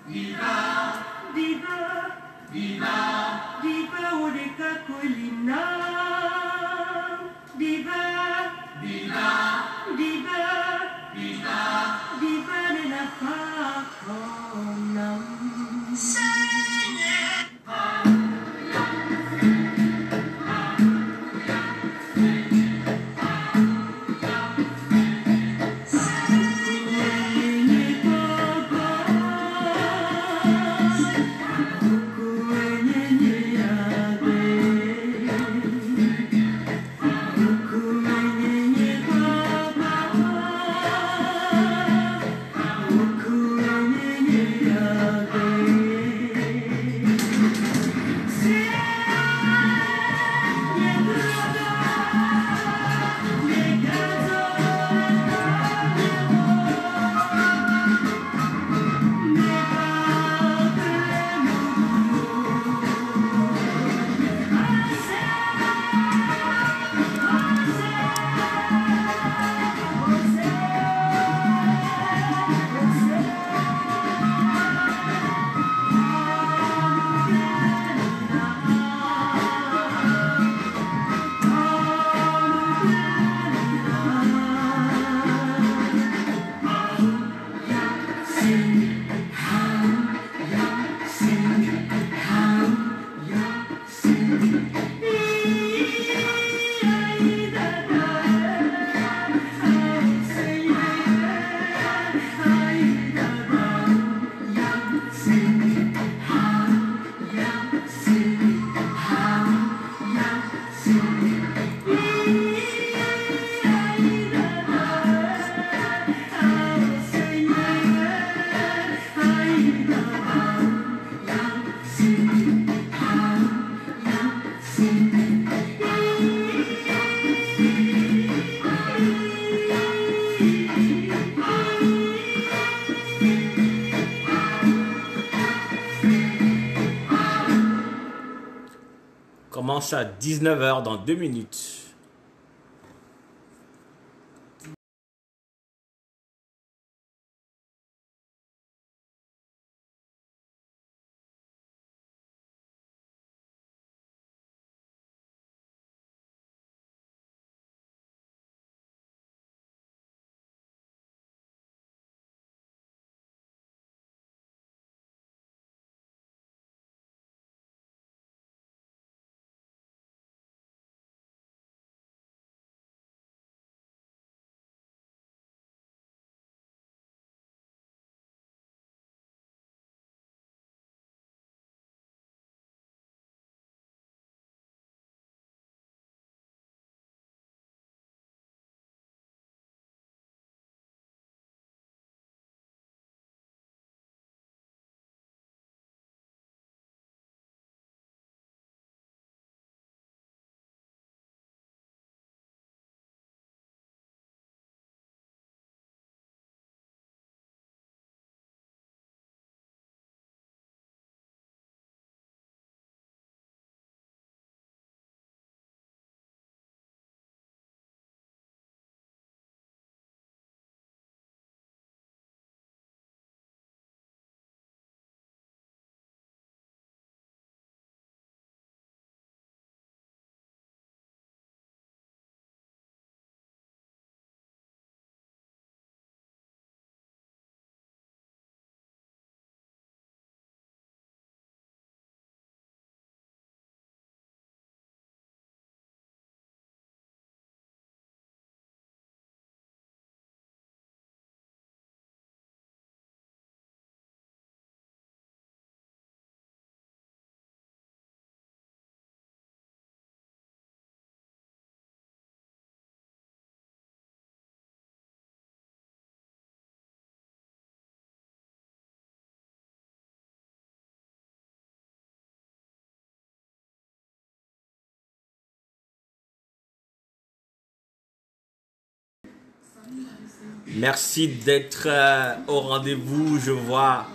Diva, diva oleka kolina. Diva, diva nena pakonam. Commence à 19h dans 2 minutes. Merci d'être au rendez-vous. Je vois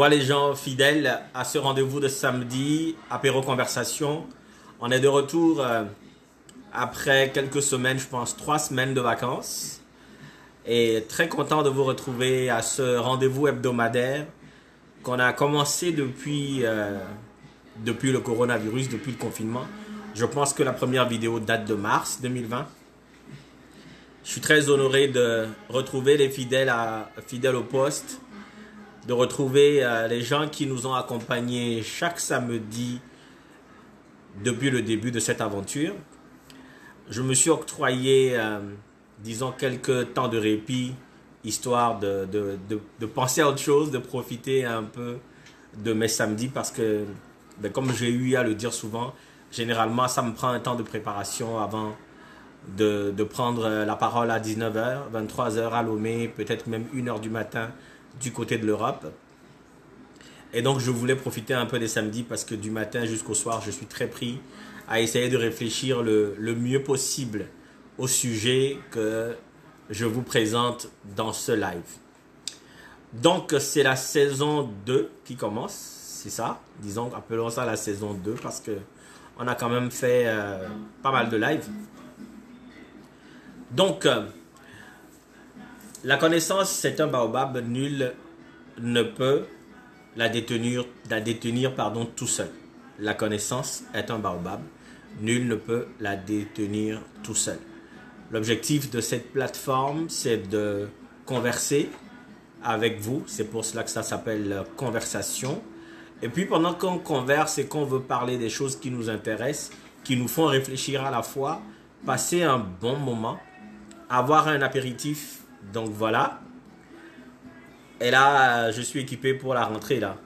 les gens fidèles à ce rendez-vous de samedi, apéro conversation. On est de retour après quelques semaines, je pense 3 semaines de vacances. Et très content de vous retrouver à ce rendez-vous hebdomadaire qu'on a commencé depuis le coronavirus, depuis le confinement. Je pense que la première vidéo date de mars 2020. Je suis très honoré de retrouver les fidèles au poste, de retrouver les gens qui nous ont accompagnés chaque samedi depuis le début de cette aventure. Je me suis octroyé, disons, quelques temps de répit, histoire de penser à autre chose, de profiter un peu de mes samedis parce que, ben, comme j'ai eu à le dire souvent, généralement ça me prend un temps de préparation avant de prendre la parole à 19h, 23h à Lomé, peut-être même 1h du matin du côté de l'Europe. Et donc je voulais profiter un peu des samedis parce que du matin jusqu'au soir, je suis très pris à essayer de réfléchir le mieux possible au sujet que je vous présente dans ce live. Donc c'est la saison 2 qui commence, c'est ça, disons, appelons ça la saison 2 parce que on a quand même fait pas mal de lives. Donc la connaissance c'est un baobab, nul ne peut la détenir tout seul. La connaissance est un baobab, nul ne peut la détenir tout seul. L'objectif de cette plateforme, c'est de converser avec vous. C'est pour cela que ça s'appelle conversation. Et puis pendant qu'on converse et qu'on veut parler des choses qui nous intéressent, qui nous font réfléchir à la fois, passer un bon moment, avoir un apéritif. Donc voilà. Et là, je suis équipé pour la rentrée là.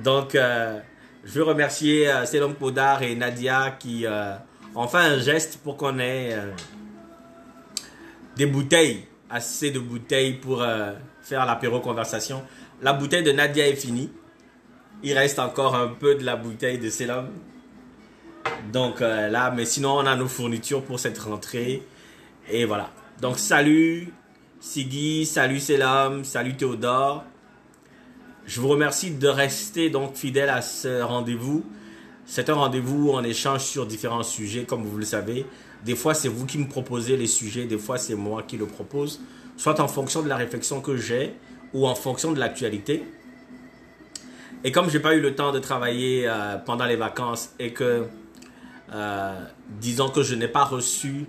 Donc, je veux remercier Selom Podar et Nadia qui ont fait un geste pour qu'on ait des bouteilles, assez de bouteilles pour faire l'apéro conversation. La bouteille de Nadia est finie. Il reste encore un peu de la bouteille de Selom. Donc là, mais sinon on a nos fournitures pour cette rentrée. Et voilà. Donc salut Siggy, salut Selom, salut Théodore. Je vous remercie de rester donc fidèle à ce rendez-vous. C'est un rendez-vous où on échange sur différents sujets, comme vous le savez. Des fois, c'est vous qui me proposez les sujets, des fois, c'est moi qui le propose, soit en fonction de la réflexion que j'ai ou en fonction de l'actualité. Et comme je n'ai pas eu le temps de travailler pendant les vacances et que, disons que je n'ai pas reçu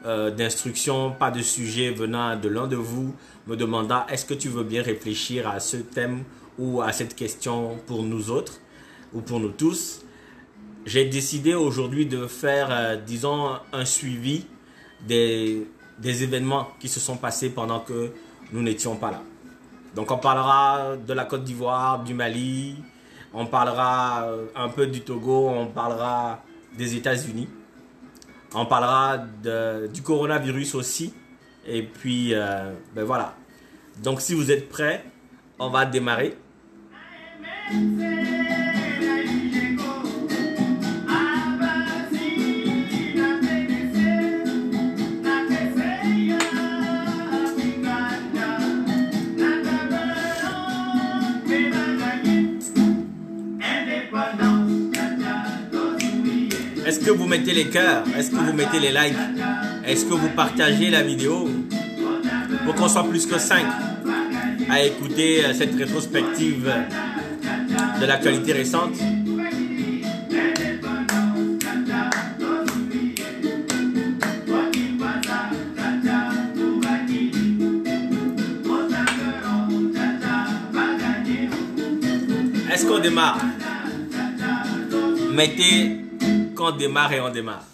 d'instructions, pas de sujet venant de l'un de vous, me demandant est-ce que tu veux bien réfléchir à ce thème ou à cette question pour nous autres ou pour nous tous. J'ai décidé aujourd'hui de faire, disons, un suivi des événements qui se sont passés pendant que nous n'étions pas là. Donc on parlera de la Côte d'Ivoire, du Mali, on parlera un peu du Togo, on parlera des États-Unis, on parlera du coronavirus aussi. Et puis, ben voilà. Donc si vous êtes prêts, on va démarrer. Est-ce que vous mettez les cœurs? Est-ce que vous mettez les likes? Est-ce que vous partagez la vidéo? Pour qu'on soit plus que 5 à écouter cette rétrospective de l'actualité récente. Est-ce qu'on démarre? Mettez qu'on démarre et on démarre.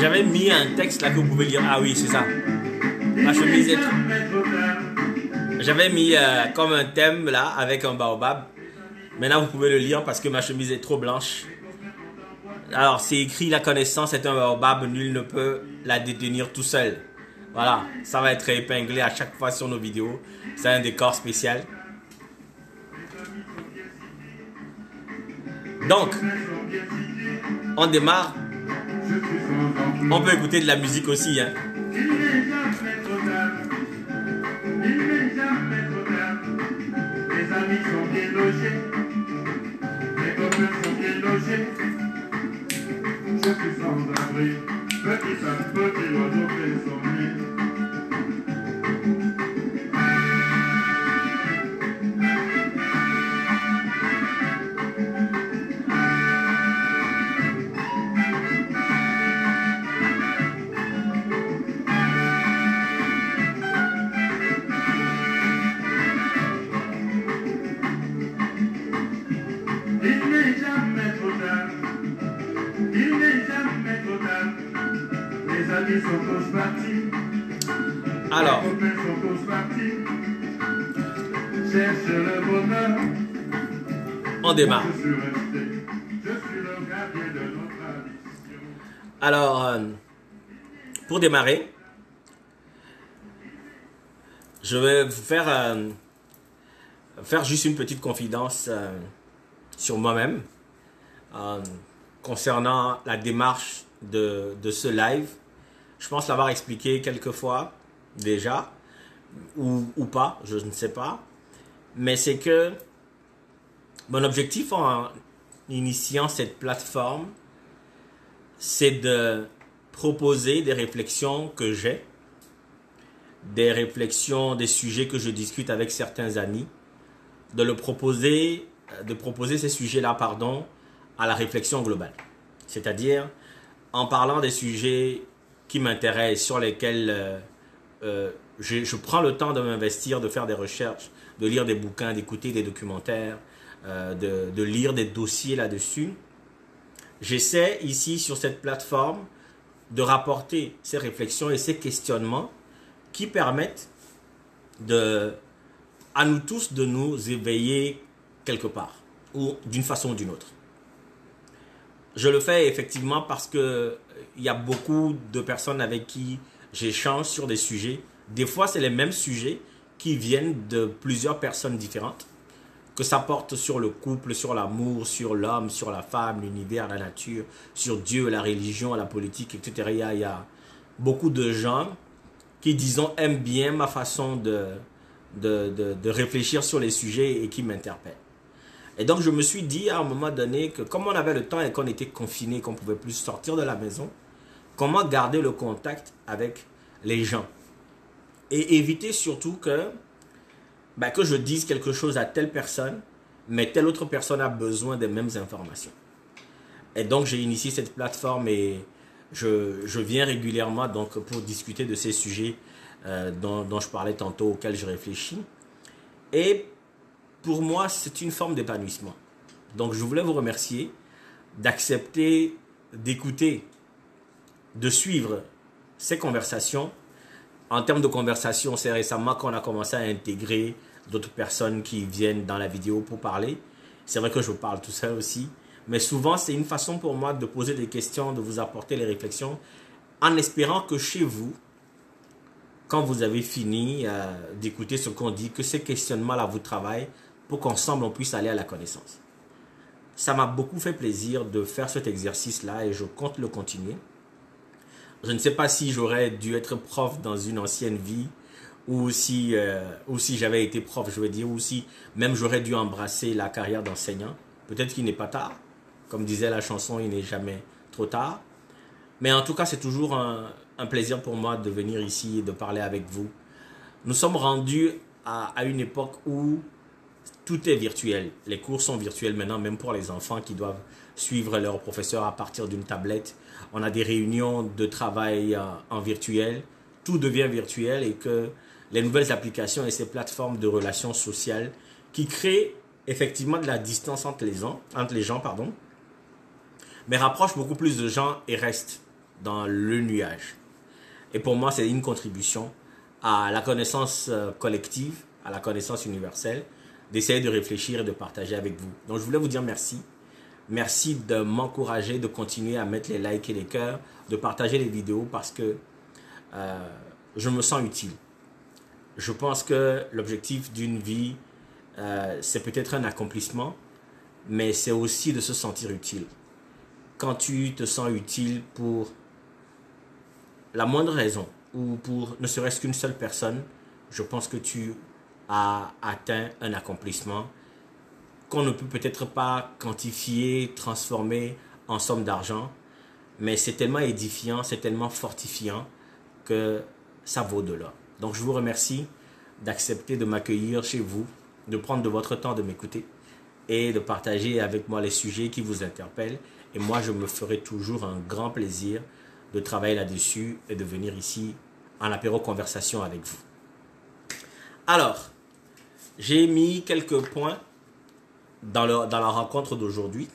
J'avais mis un texte là que vous pouvez lire. Ah oui, c'est ça. Ma chemise est... J'avais mis comme un thème là avec un baobab. Maintenant vous pouvez le lire parce que ma chemise est trop blanche. Alors c'est écrit: la connaissance est un baobab, nul ne peut la détenir tout seul. Voilà, ça va être épinglé à chaque fois sur nos vidéos. C'est un décor spécial. Donc, on démarre. On peut écouter de la musique aussi, hein. logés, mes copains sont bien logés. Je suis sans abri, petit à petit l'oiseau fait son nid. Il n'est jamais trop tard, il n'est jamais trop tard. Les amis sont tous partis, Alors, les copains sont tous partis. Cherche le bonheur, on démarre. je suis resté, je suis le gardien de notre tradition. Alors, pour démarrer, je vais vous faire juste une petite confidence sur moi-même concernant la démarche de ce live. Je pense l'avoir expliqué quelques fois déjà, ou pas, je ne sais pas. Mais c'est que mon objectif en initiant cette plateforme, c'est de proposer des réflexions que j'ai, des réflexions, des sujets que je discute avec certains amis, de proposer ces sujets-là, à la réflexion globale. C'est-à-dire, en parlant des sujets qui m'intéressent, sur lesquels je prends le temps de m'investir, de faire des recherches, de lire des bouquins, d'écouter des documentaires, de lire des dossiers là-dessus. J'essaie ici, sur cette plateforme, de rapporter ces réflexions et ces questionnements qui permettent à nous tous de nous éveiller quelque part, ou d'une façon ou d'une autre. Je le fais effectivement parce que il y a beaucoup de personnes avec qui j'échange sur des sujets. Des fois, c'est les mêmes sujets qui viennent de plusieurs personnes différentes. Que ça porte sur le couple, sur l'amour, sur l'homme, sur la femme, l'univers, la nature, sur Dieu, la religion, la politique, etc. Il y a beaucoup de gens qui, disons, aiment bien ma façon de réfléchir sur les sujets et qui m'interpellent. Et donc, je me suis dit à un moment donné que comme on avait le temps et qu'on était confinés, qu'on ne pouvait plus sortir de la maison, comment garder le contact avec les gens et éviter surtout que je dise quelque chose à telle personne, mais telle autre personne a besoin des mêmes informations. Et donc, j'ai initié cette plateforme et je viens régulièrement donc, pour discuter de ces sujets dont je parlais tantôt, auxquels je réfléchis. Et pour moi, c'est une forme d'épanouissement. Donc, je voulais vous remercier d'accepter, d'écouter, de suivre ces conversations. En termes de conversation, c'est récemment qu'on a commencé à intégrer d'autres personnes qui viennent dans la vidéo pour parler. C'est vrai que je parle tout seul aussi. Mais souvent, c'est une façon pour moi de poser des questions, de vous apporter les réflexions, en espérant que chez vous, quand vous avez fini d'écouter ce qu'on dit, que ces questionnements-là vous travaillent pour qu'ensemble on puisse aller à la connaissance. Ça m'a beaucoup fait plaisir de faire cet exercice-là et je compte le continuer. Je ne sais pas si j'aurais dû être prof dans une ancienne vie ou si j'avais été prof, je veux dire, ou si même j'aurais dû embrasser la carrière d'enseignant. Peut-être qu'il n'est pas tard. Comme disait la chanson, il n'est jamais trop tard. Mais en tout cas, c'est toujours un plaisir pour moi de venir ici et de parler avec vous. Nous sommes rendus à une époque où tout est virtuel. Les cours sont virtuels maintenant, même pour les enfants qui doivent suivre leurs professeurs à partir d'une tablette. On a des réunions de travail en virtuel. Tout devient virtuel et que les nouvelles applications et ces plateformes de relations sociales qui créent effectivement de la distance entre les gens, mais rapprochent beaucoup plus de gens et restent dans le nuage. Et pour moi, c'est une contribution à la connaissance collective, à la connaissance universelle, d'essayer de réfléchir et de partager avec vous. Donc, je voulais vous dire merci. Merci de m'encourager, de continuer à mettre les likes et les cœurs, de partager les vidéos parce que je me sens utile. Je pense que l'objectif d'une vie, c'est peut-être un accomplissement, mais c'est aussi de se sentir utile. Quand tu te sens utile pour la moindre raison ou pour ne serait-ce qu'une seule personne, je pense que tu as atteint un accomplissement qu'on ne peut peut-être pas quantifier, transformer en somme d'argent, mais c'est tellement édifiant, c'est tellement fortifiant que ça vaut de l'or. Donc je vous remercie d'accepter de m'accueillir chez vous, de prendre de votre temps de m'écouter et de partager avec moi les sujets qui vous interpellent. Et moi, je me ferai toujours un grand plaisir de travailler là-dessus et de venir ici en apéro conversation avec vous. Alors, j'ai mis quelques points dans la rencontre d'aujourd'hui.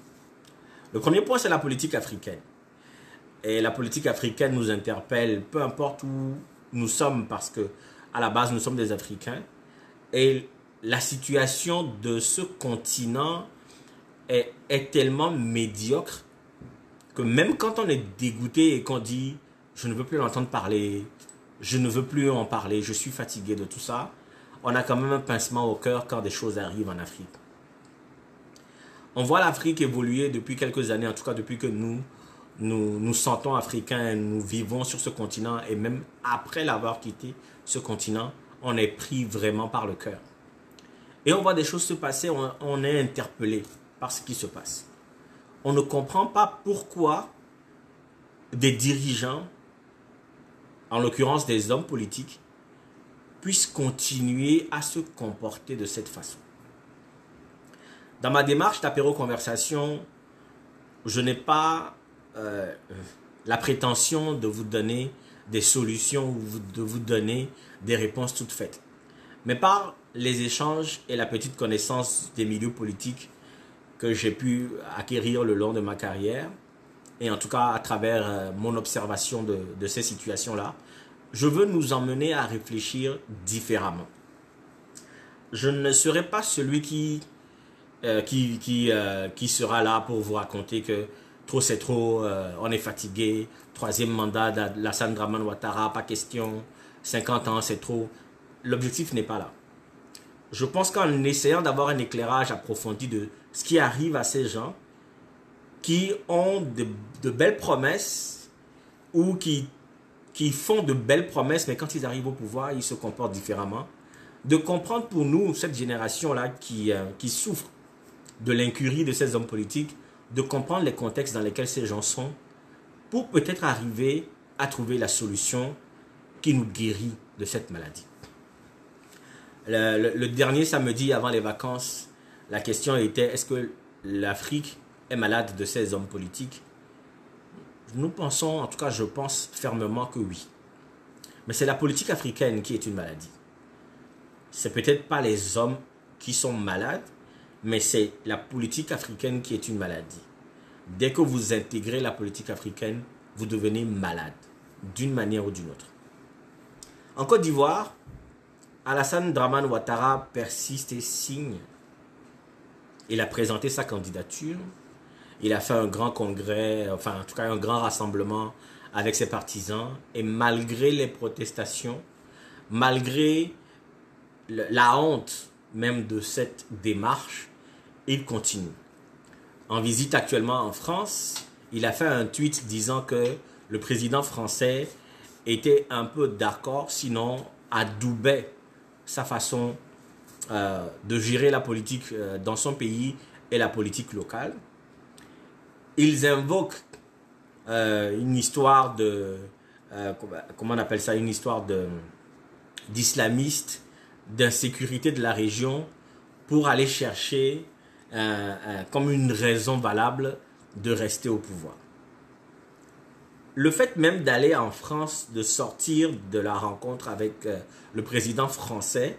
Le premier point, c'est la politique africaine. Et la politique africaine nous interpelle, peu importe où nous sommes, parce que à la base, nous sommes des Africains. Et la situation de ce continent est tellement médiocre que même quand on est dégoûté et qu'on dit « je ne veux plus l'entendre parler, je ne veux plus en parler, je suis fatigué de tout ça », on a quand même un pincement au cœur quand des choses arrivent en Afrique. On voit l'Afrique évoluer depuis quelques années, en tout cas depuis que nous sentons africains, nous vivons sur ce continent et même après l'avoir quitté, ce continent, on est pris vraiment par le cœur. Et on voit des choses se passer, on est interpellé par ce qui se passe. On ne comprend pas pourquoi des dirigeants, en l'occurrence des hommes politiques, puissent continuer à se comporter de cette façon. Dans ma démarche d'apéro conversation, je n'ai pas la prétention de vous donner des solutions ou de vous donner des réponses toutes faites. Mais par les échanges et la petite connaissance des milieux politiques que j'ai pu acquérir le long de ma carrière, et en tout cas à travers mon observation de ces situations-là, je veux nous emmener à réfléchir différemment. Je ne serai pas celui qui sera là pour vous raconter que trop c'est trop, on est fatigué, troisième mandat d'Alassane Dramane Ouattara, pas question, 50 ans c'est trop. L'objectif n'est pas là. Je pense qu'en essayant d'avoir un éclairage approfondi de ce qui arrive à ces gens qui ont de belles promesses ou qui font de belles promesses, mais quand ils arrivent au pouvoir, ils se comportent différemment, de comprendre pour nous, cette génération-là qui souffre de l'incurie de ces hommes politiques, de comprendre les contextes dans lesquels ces gens sont pour peut-être arriver à trouver la solution qui nous guérit de cette maladie. Le dernier samedi avant les vacances, la question était: est-ce que l'Afrique est malade de ces hommes politiques? Nous pensons, en tout cas je pense fermement que oui. Mais c'est la politique africaine qui est une maladie. C'est peut-être pas les hommes qui sont malades, mais c'est la politique africaine qui est une maladie. Dès que vous intégrez la politique africaine, vous devenez malade, d'une manière ou d'une autre. En Côte d'Ivoire, Alassane Dramane Ouattara persiste et signe. Il a présenté sa candidature. Il a fait un grand congrès, enfin en tout cas un grand rassemblement avec ses partisans. Et malgré les protestations, malgré la honte même de cette démarche, il continue. En visite actuellement en France, il a fait un tweet disant que le président français était un peu d'accord, sinon adoubait sa façon de gérer la politique dans son pays et la politique locale. Ils invoquent une histoire de, comment on appelle ça, une histoire d'islamistes, d'insécurité de la région pour aller chercher comme une raison valable de rester au pouvoir. Le fait même d'aller en France, de sortir de la rencontre avec le président français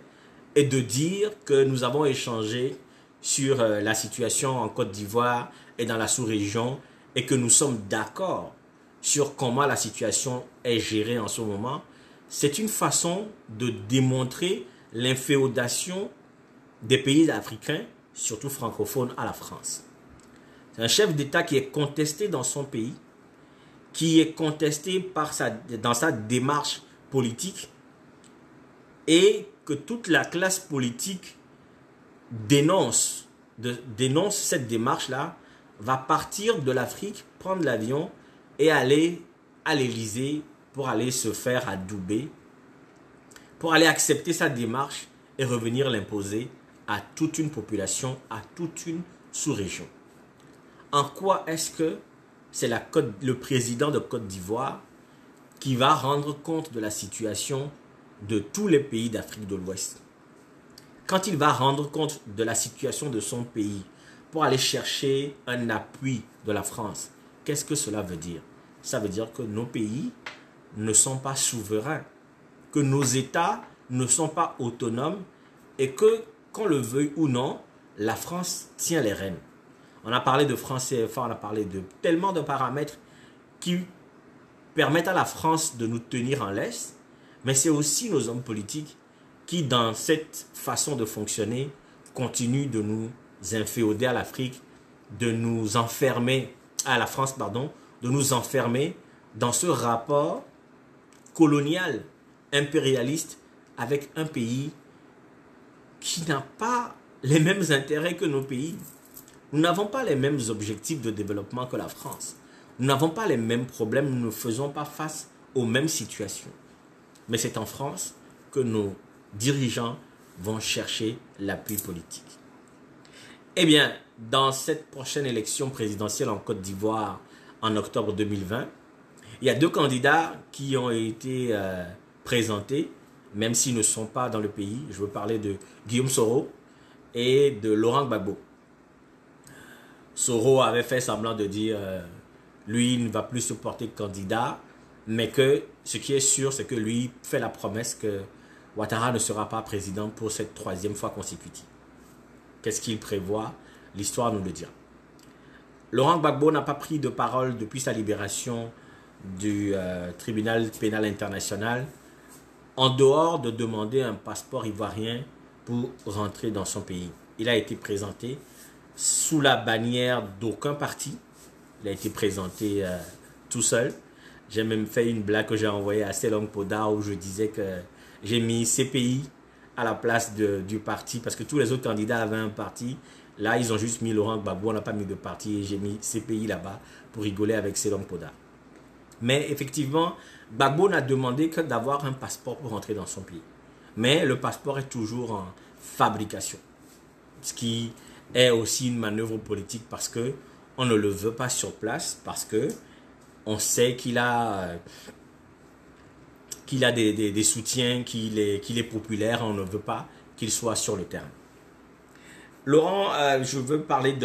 et de dire que nous avons échangé sur la situation en Côte d'Ivoire et dans la sous-région et que nous sommes d'accord sur comment la situation est gérée en ce moment, c'est une façon de démontrer l'inféodation des pays africains, surtout francophones, à la France. C'est un chef d'État qui est contesté dans son pays, qui est contesté dans sa démarche politique et que toute la classe politique dénonce cette démarche-là, va partir de l'Afrique, prendre l'avion et aller à l'Élysée pour aller se faire adouber, pour aller accepter sa démarche et revenir l'imposer à toute une population, à toute une sous-région. En quoi est-ce que c'est le président de Côte d'Ivoire qui va rendre compte de la situation de tous les pays d'Afrique de l'Ouest? Quand il va rendre compte de la situation de son pays pour aller chercher un appui de la France, qu'est-ce que cela veut dire? Ça veut dire que nos pays ne sont pas souverains, que nos États ne sont pas autonomes et que, qu'on le veuille ou non, la France tient les rênes. On a parlé de franc CFA, on a parlé de tellement de paramètres qui permettent à la France de nous tenir en laisse, mais c'est aussi nos hommes politiques qui, dans cette façon de fonctionner, continuent de nous inféoder à l'Afrique, de nous enfermer, à la France, pardon, de nous enfermer dans ce rapport colonial, impérialiste, avec un pays qui n'a pas les mêmes intérêts que nos pays. Nous n'avons pas les mêmes objectifs de développement que la France. Nous n'avons pas les mêmes problèmes, nous ne faisons pas face aux mêmes situations. Mais c'est en France que nos dirigeants vont chercher l'appui politique. Eh bien, dans cette prochaine élection présidentielle en Côte d'Ivoire en octobre 2020, il y a deux candidats qui ont été présentés, même s'ils ne sont pas dans le pays. Je veux parler de Guillaume Soro et de Laurent Gbagbo. Soro avait fait semblant de dire lui il ne va plus se porter candidat, mais que ce qui est sûr, c'est que lui fait la promesse que Ouattara ne sera pas président pour cette troisième fois consécutive. Qu'est-ce qu'il prévoit? L'histoire nous le dira. Laurent Gbagbo n'a pas pris de parole depuis sa libération du tribunal pénal international, en dehors de demander un passeport ivoirien pour rentrer dans son pays. Il a été présenté sous la bannière d'aucun parti. Il a été présenté tout seul. J'ai même fait une blague que j'ai envoyée à Selong Podar où je disais que j'ai mis CPI à la place du parti parce que tous les autres candidats avaient un parti. Là, ils ont juste mis Laurent Gbagbo, on n'a pas mis de parti et j'ai mis CPI là-bas pour rigoler avec Selong Podar. Mais effectivement, Gbagbo n'a demandé que d'avoir un passeport pour rentrer dans son pays. Mais le passeport est toujours en fabrication. Ce qui est aussi une manœuvre politique parce que on ne le veut pas sur place, parce que on sait qu'il a des soutiens, qu'il est populaire, on ne veut pas qu'il soit sur le terrain. Laurent, je veux parler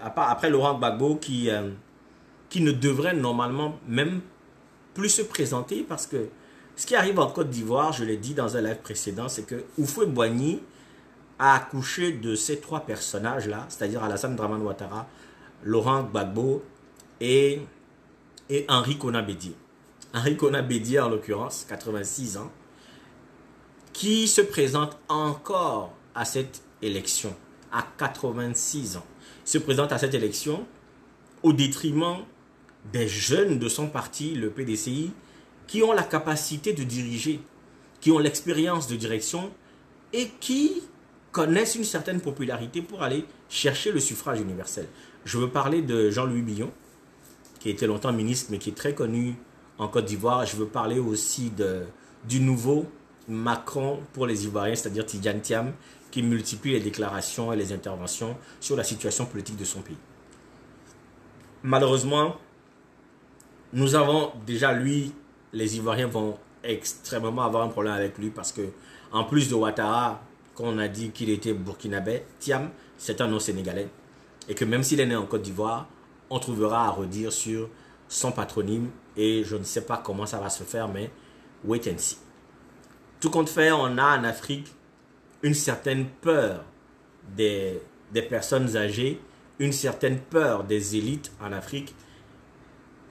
après Laurent Gbagbo qui ne devrait normalement même plus se présenter parce que ce qui arrive en Côte d'Ivoire, je l'ai dit dans un live précédent, c'est que Houphouët-Boigny a accouché de ces trois personnages-là, c'est-à-dire Alassane Dramane Ouattara, Laurent Gbagbo et Henri Konan Bédié. Henri Konan Bédié, en l'occurrence, 86 ans, qui se présente encore à cette élection, à 86 ans. Il se présente à cette élection au détriment des jeunes de son parti, le PDCI, qui ont la capacité de diriger, qui ont l'expérience de direction et qui connaissent une certaine popularité pour aller chercher le suffrage universel. Je veux parler de Jean-Louis Billon, qui était longtemps ministre, mais qui est très connu en Côte d'Ivoire. Je veux parler aussi du nouveau Macron pour les Ivoiriens, c'est-à-dire Tidjane Thiam, qui multiplie les déclarations et les interventions sur la situation politique de son pays. Malheureusement, nous avons déjà lui, les Ivoiriens vont extrêmement avoir un problème avec lui parce que, en plus de Ouattara, qu'on a dit qu'il était burkinabé, Thiam, c'est un nom sénégalais. Et que même s'il est né en Côte d'Ivoire, on trouvera à redire sur son patronyme. Et je ne sais pas comment ça va se faire, mais wait and see. Tout compte fait, on a en Afrique une certaine peur des personnes âgées, une certaine peur des élites en Afrique.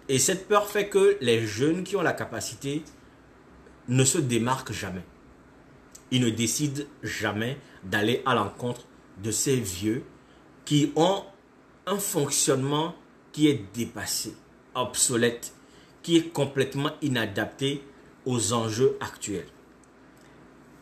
Et cette peur fait que les jeunes qui ont la capacité ne se démarquent jamais. Ils ne décident jamais d'aller à l'encontre de ces vieux qui ont un fonctionnement qui est dépassé, obsolète, qui est complètement inadapté aux enjeux actuels.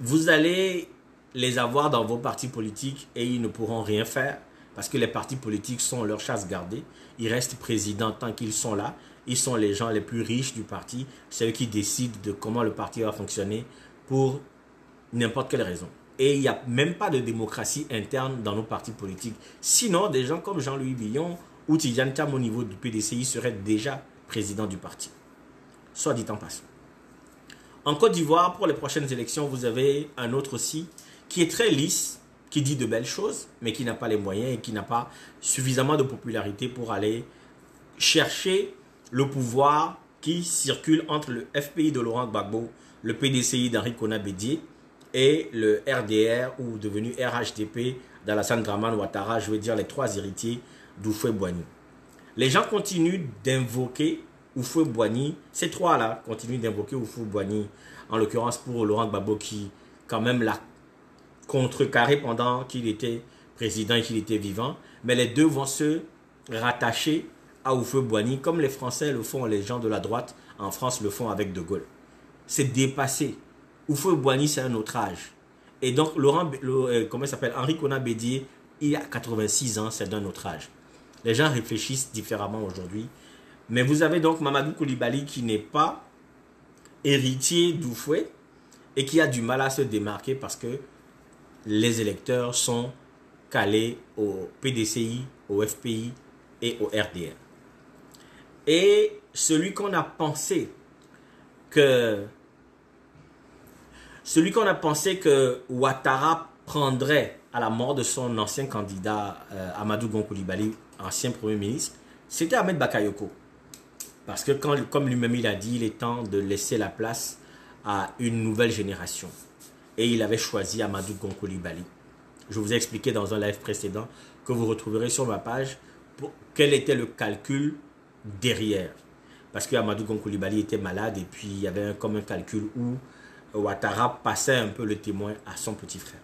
Vous allez les avoir dans vos partis politiques et ils ne pourront rien faire parce que les partis politiques sont leur chasse gardée. Ils restent présidents tant qu'ils sont là. Ils sont les gens les plus riches du parti. C'est eux qui décident de comment le parti va fonctionner pour n'importe quelle raison. Et il n'y a même pas de démocratie interne dans nos partis politiques. Sinon, des gens comme Jean-Louis Billon ou Tidjane Thiam au niveau du PDCI seraient déjà président du parti. Soit dit en passant. En Côte d'Ivoire, pour les prochaines élections, vous avez un autre aussi qui est très lisse, qui dit de belles choses, mais qui n'a pas les moyens et qui n'a pas suffisamment de popularité pour aller chercher le pouvoir qui circule entre le FPI de Laurent Gbagbo, le PDCI d'Henri Konan Bédié et le RDR ou devenu RHDP d'Alassane Dramane Ouattara, je veux dire les trois héritiers d'Houphouët-Boigny. Les gens continuent d'invoquer Houphouët-Boigny, ces trois-là continuent d'invoquer Houphouët-Boigny, en l'occurrence pour Laurent Gbagbo qui quand même l'a contrecarré pendant qu'il était président et qu'il était vivant, mais les deux vont se rattacher à Houphouët-Boigny comme les Français le font, les gens de la droite en France le font avec De Gaulle. C'est dépassé. Houphouët-Boigny, c'est un autre âge. Et donc, Henri Konan Bédié, il a 86 ans, c'est d'un autre âge. Les gens réfléchissent différemment aujourd'hui. Mais vous avez donc Mamadou Coulibaly qui n'est pas héritier d'Houphouët et qui a du mal à se démarquer parce que les électeurs sont calés au PDCI, au FPI et au RDR. Et celui qu'on a pensé que Ouattara prendrait à la mort de son ancien candidat Amadou Gon Coulibaly, ancien Premier ministre, c'était Ahmed Bakayoko. Parce que comme lui-même il a dit, il est temps de laisser la place à une nouvelle génération. Et il avait choisi Amadou Gon Coulibaly. Je vous ai expliqué dans un live précédent que vous retrouverez sur ma page quel était le calcul derrière. Parce que Amadou Gon Coulibaly était malade et puis il y avait comme un calcul où Ouattara passait un peu le témoin à son petit frère.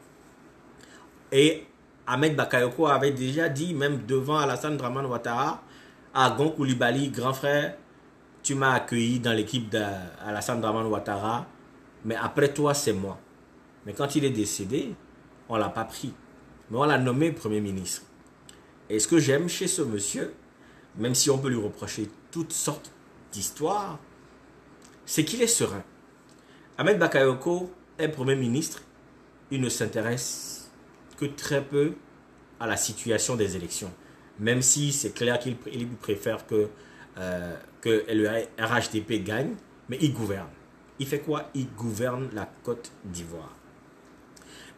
Et Ahmed Bakayoko avait déjà dit, même devant Alassane Dramane Ouattara, à Gon Coulibaly, grand frère, tu m'as accueilli dans l'équipe d'Alassane Dramane Ouattara, mais après toi, c'est moi. Mais quand il est décédé, on ne l'a pas pris. Mais on l'a nommé Premier ministre. Et ce que j'aime chez ce monsieur, même si on peut lui reprocher toutes sortes d'histoires, c'est qu'il est serein. Ahmed Bakayoko est Premier ministre. Il ne s'intéresse que très peu à la situation des élections. Même si c'est clair qu'il préfère que le RHDP gagne, mais il gouverne. Il fait quoi? Il gouverne la Côte d'Ivoire.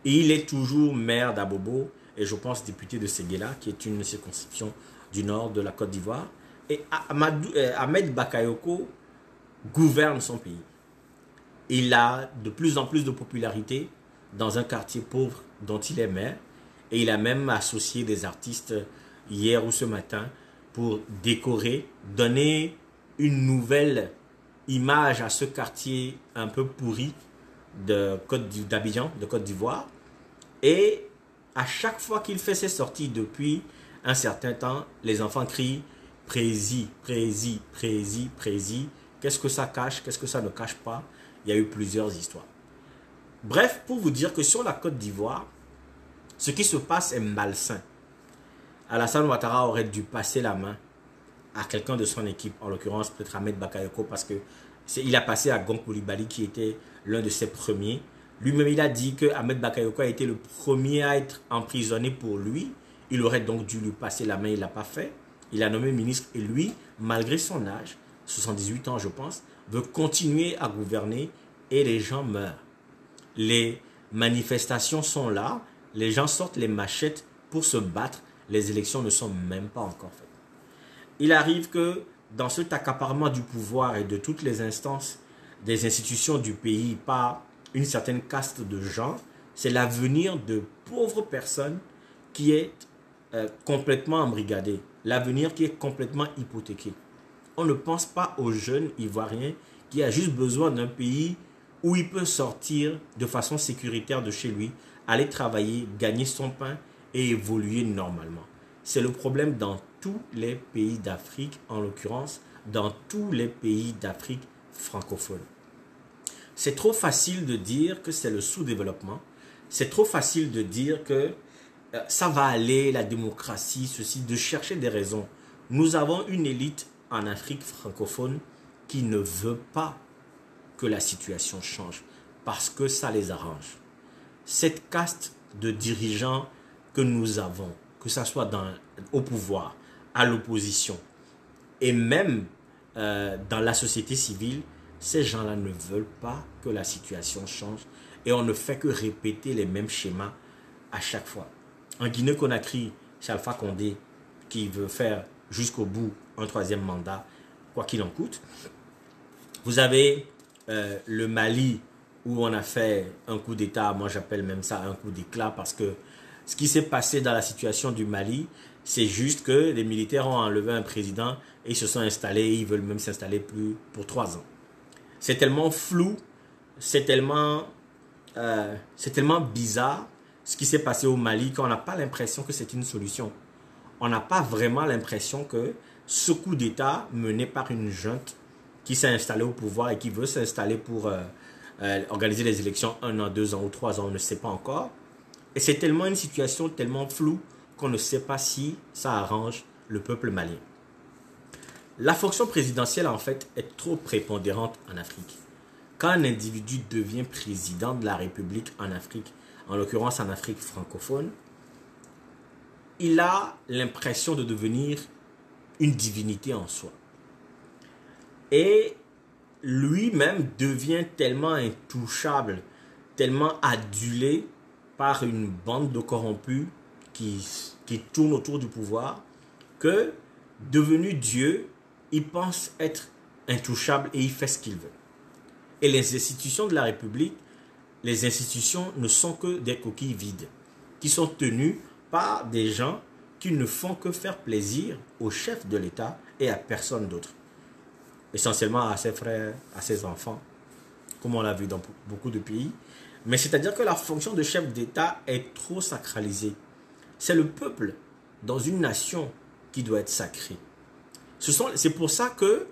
Et il est toujours maire d'Abobo et je pense député de Séguéla, qui est une circonscription du nord de la Côte d'Ivoire. Et Ahmed Bakayoko gouverne son pays. Il a de plus en plus de popularité dans un quartier pauvre dont il est maire. Et il a même associé des artistes hier ou ce matin pour décorer, donner une nouvelle image à ce quartier un peu pourri d'Abidjan, de Côte d'Ivoire. Et à chaque fois qu'il fait ses sorties depuis un certain temps, les enfants crient « Prési, Prési, Prési, Prési ». Qu'est-ce que ça cache? Qu'est-ce que ça ne cache pas? Il y a eu plusieurs histoires. Bref, pour vous dire que sur la Côte d'Ivoire, ce qui se passe est malsain. Alassane Ouattara aurait dû passer la main à quelqu'un de son équipe, en l'occurrence peut-être Ahmed Bakayoko, parce que il a passé à Gon Coulibaly qui était l'un de ses premiers. Lui-même, il a dit que Ahmed Bakayoko a été le premier à être emprisonné pour lui. Il aurait donc dû lui passer la main, il ne l'a pas fait. Il a nommé ministre et lui, malgré son âge, 78 ans je pense, veut continuer à gouverner et les gens meurent. Les manifestations sont là, les gens sortent les machettes pour se battre, les élections ne sont même pas encore faites. Il arrive que dans cet accaparement du pouvoir et de toutes les instances des institutions du pays par une certaine caste de gens, c'est l'avenir de pauvres personnes qui est complètement embrigadé, l'avenir qui est complètement hypothéqué. On ne pense pas aux jeunes Ivoiriens qui a juste besoin d'un pays où il peut sortir de façon sécuritaire de chez lui, aller travailler, gagner son pain et évoluer normalement. C'est le problème dans tous les pays d'Afrique, en l'occurrence dans tous les pays d'Afrique francophone. C'est trop facile de dire que c'est le sous-développement. C'est trop facile de dire que ça va aller, la démocratie, ceci, de chercher des raisons. Nous avons une élite en Afrique francophone qui ne veut pas que la situation change parce que ça les arrange. cette caste de dirigeants que nous avons, que ce soit au pouvoir, à l'opposition, et même dans la société civile, ces gens-là ne veulent pas que la situation change et on ne fait que répéter les mêmes schémas à chaque fois. En Guinée-Conakry, c'est Alpha Condé qui veut faire jusqu'au bout un troisième mandat, quoi qu'il en coûte. Vous avez le Mali où on a fait un coup d'État, moi j'appelle même ça un coup d'éclat parce que ce qui s'est passé dans la situation du Mali, c'est juste que les militaires ont enlevé un président et ils se sont installés, et ils veulent même s'installer plus pour 3 ans. C'est tellement flou, c'est tellement bizarre ce qui s'est passé au Mali qu'on n'a pas l'impression que c'est une solution. On n'a pas vraiment l'impression que ce coup d'État mené par une junte qui s'est installée au pouvoir et qui veut s'installer pour organiser les élections 1 an, 2 ans ou 3 ans, on ne sait pas encore. Et c'est tellement une situation tellement floue qu'on ne sait pas si ça arrange le peuple malien. La fonction présidentielle, en fait, est trop prépondérante en Afrique. Quand un individu devient président de la République en Afrique, en l'occurrence en Afrique francophone, il a l'impression de devenir une divinité en soi. Et lui-même devient tellement intouchable, tellement adulé par une bande de corrompus qui tourne autour du pouvoir, que devenu Dieu, il pense être intouchable et il fait ce qu'il veut. Et les institutions de la République, les institutions ne sont que des coquilles vides, qui sont tenues par des gens qui ne font que faire plaisir au chef de l'État et à personne d'autre. Essentiellement à ses frères, à ses enfants, comme on l'a vu dans beaucoup de pays. Mais c'est-à-dire que la fonction de chef d'État est trop sacralisée. C'est le peuple dans une nation qui doit être sacré. C'est pour ça que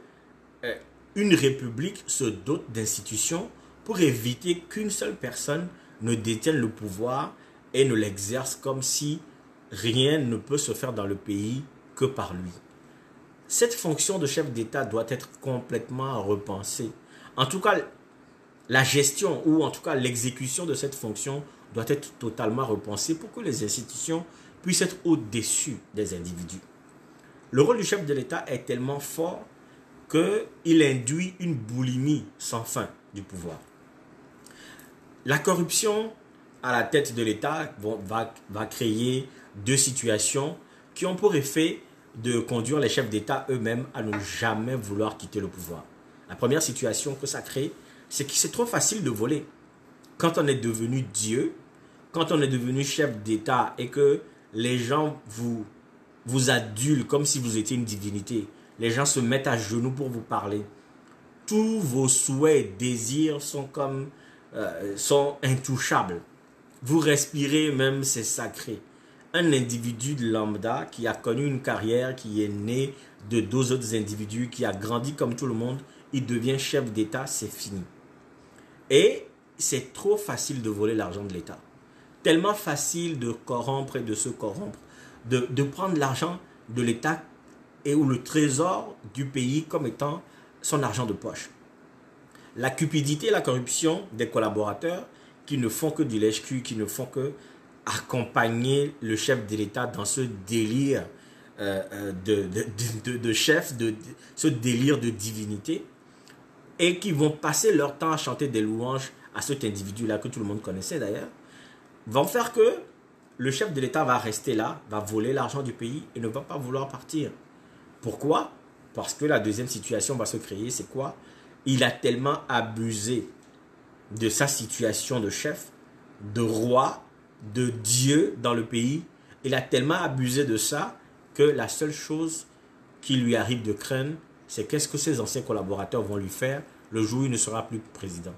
une république se dote d'institutions pour éviter qu'une seule personne ne détienne le pouvoir et ne l'exerce comme si rien ne peut se faire dans le pays que par lui. Cette fonction de chef d'État doit être complètement repensée. En tout cas, la gestion ou en tout cas l'exécution de cette fonction doit être totalement repensée pour que les institutions puissent être au-dessus des individus. Le rôle du chef de l'État est tellement fort qu'il induit une boulimie sans fin du pouvoir. La corruption à la tête de l'État va créer 2 situations qui ont pour effet de conduire les chefs d'État eux-mêmes à ne jamais vouloir quitter le pouvoir. La première situation que ça crée, c'est que c'est trop facile de voler. Quand on est devenu Dieu, quand on est devenu chef d'État et que les gens vous adulent comme si vous étiez une divinité, les gens se mettent à genoux pour vous parler. Tous vos souhaits, désirs sont intouchables. Vous respirez même, c'est sacré. Un individu lambda qui a connu une carrière, qui est né de 2 autres individus, qui a grandi comme tout le monde, il devient chef d'État, c'est fini. Et c'est trop facile de voler l'argent de l'État. Tellement facile de corrompre et de se corrompre. De prendre l'argent de l'État et ou le trésor du pays comme étant son argent de poche. La cupidité et la corruption des collaborateurs qui ne font que du lèche-cul, qui ne font que accompagner le chef de l'État dans ce délire de chef, ce délire de divinité, et qui vont passer leur temps à chanter des louanges à cet individu-là que tout le monde connaissait d'ailleurs, vont faire que le chef de l'État va rester là, va voler l'argent du pays et ne va pas vouloir partir. Pourquoi? Parce que la deuxième situation va se créer, c'est quoi? Il a tellement abusé de sa situation de chef, de roi, de Dieu dans le pays. Il a tellement abusé de ça que la seule chose qui lui arrive de craindre, c'est qu'est-ce que ses anciens collaborateurs vont lui faire le jour où il ne sera plus président.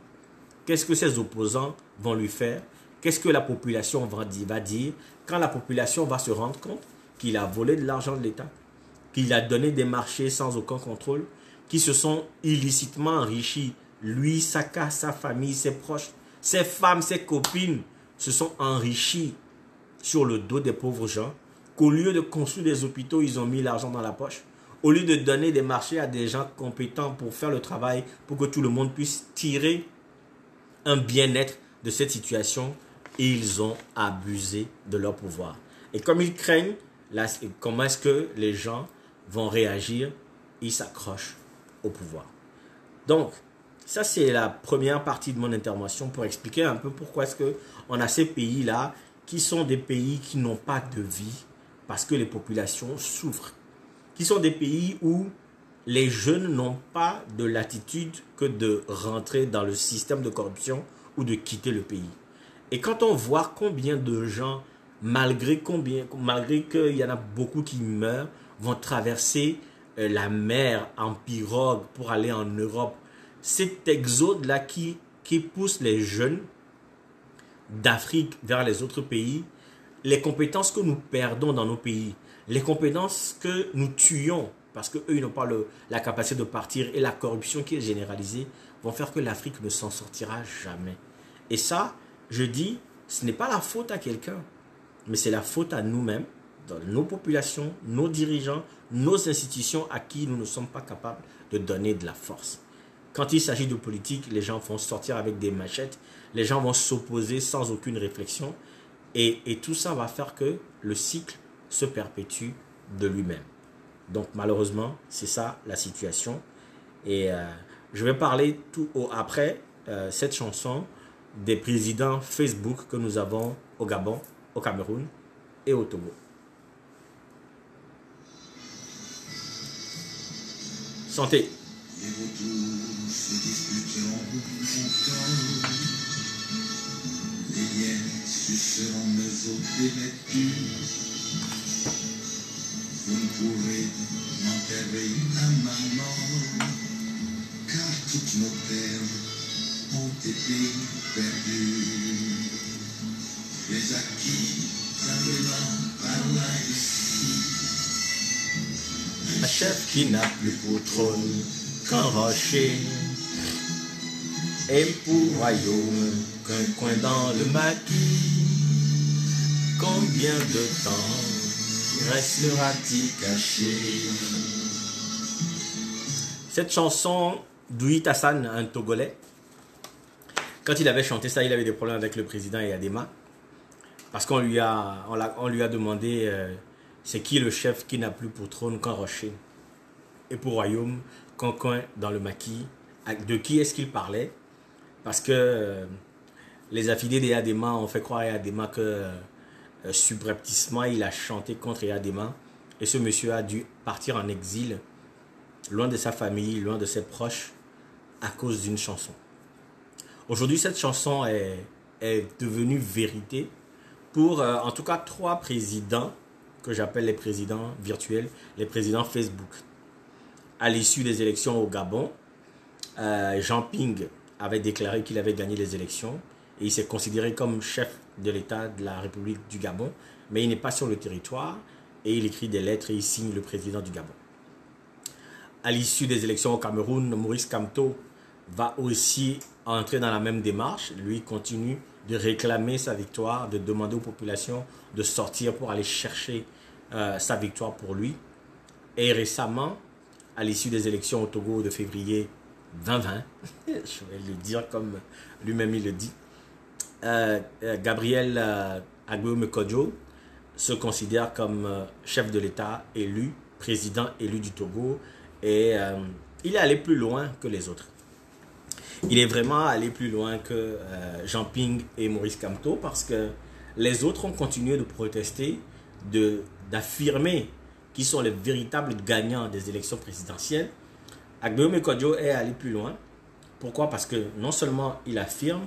Qu'est-ce que ses opposants vont lui faire? Qu'est-ce que la population va dire quand la population va se rendre compte qu'il a volé de l'argent de l'État, qu'il a donné des marchés sans aucun contrôle, qui se sont illicitement enrichis, lui, sa casse, sa famille, ses proches, ses femmes, ses copines, se sont enrichis sur le dos des pauvres gens, qu'au lieu de construire des hôpitaux, ils ont mis l'argent dans la poche. Au lieu de donner des marchés à des gens compétents pour faire le travail, pour que tout le monde puisse tirer un bien-être de cette situation, et ils ont abusé de leur pouvoir. Et comme ils craignent, comment est-ce que les gens vont réagir, ils s'accrochent au pouvoir. Donc, ça c'est la première partie de mon intervention pour expliquer un peu pourquoi est-ce qu'on a ces pays-là qui sont des pays qui n'ont pas de vie parce que les populations souffrent. Qui sont des pays où les jeunes n'ont pas de latitude que de rentrer dans le système de corruption ou de quitter le pays. Et quand on voit combien de gens, malgré qu'il y en a beaucoup qui meurent, vont traverser la mer en pirogue pour aller en Europe, cet exode-là qui pousse les jeunes d'Afrique vers les autres pays, les compétences que nous perdons dans nos pays, les compétences que nous tuons, parce qu'eux, ils n'ont pas la capacité de partir, et la corruption qui est généralisée, vont faire que l'Afrique ne s'en sortira jamais. Et ça, je dis, ce n'est pas la faute à quelqu'un, mais c'est la faute à nous-mêmes, dans nos populations, nos dirigeants, nos institutions à qui nous ne sommes pas capables de donner de la force. Quand il s'agit de politique, les gens vont sortir avec des machettes, les gens vont s'opposer sans aucune réflexion, et tout ça va faire que le cycle se perpétue de lui-même. Donc malheureusement, c'est ça la situation. Et je vais parler après cette chanson des présidents Facebook que nous avons au Gabon, au Cameroun et au Togo. Santé. Les vautours se disputeront encore, les hyènes suceront mes os dévêtus. Vous ne pourrez m'enterrer à ma mort, car toutes nos terres ont été perdues. Les acquis tremblant par là ici, Un chef qui n'a plus pour trône qu'un rocher, et pour royaume qu'un coin dans le maquis. Combien de temps restera-t-il caché? Cette chanson d'Ouït Hassan, un Togolais, quand il avait chanté ça, il avait des problèmes avec le président Eyadema, parce qu'on lui a demandé c'est qui le chef qui n'a plus pour trône qu'un rocher et pour royaume qu'un coin dans le maquis. De qui est-ce qu'il parlait? Parce que les affidés d'Eyadema ont fait croire à Eyadema que subrepticement il a chanté contre Eyadema, et ce monsieur a dû partir en exil loin de sa famille, loin de ses proches à cause d'une chanson. Aujourd'hui, cette chanson est devenue vérité pour en tout cas 3 présidents que j'appelle les présidents virtuels, les présidents Facebook. À l'issue des élections au Gabon, Jean Ping avait déclaré qu'il avait gagné les élections et il s'est considéré comme chef de l'État de la République du Gabon, mais il n'est pas sur le territoire et il écrit des lettres et il signe le président du Gabon. À l'issue des élections au Cameroun, Maurice Kamto va aussi entrer dans la même démarche. Lui continue de réclamer sa victoire, de demander aux populations de sortir pour aller chercher sa victoire pour lui. Et récemment, à l'issue des élections au Togo de février 2020, je vais le dire comme lui-même il le dit, Gabriel Agboume Kodjo se considère comme chef de l'État élu, président élu du Togo, et il est allé plus loin que les autres. Il est vraiment allé plus loin que Jean Ping et Maurice Kamto, parce que les autres ont continué de protester, d'affirmer qu'ils sont les véritables gagnants des élections présidentielles. Agboume Kodjo est allé plus loin. Pourquoi? Parce que non seulement il affirme,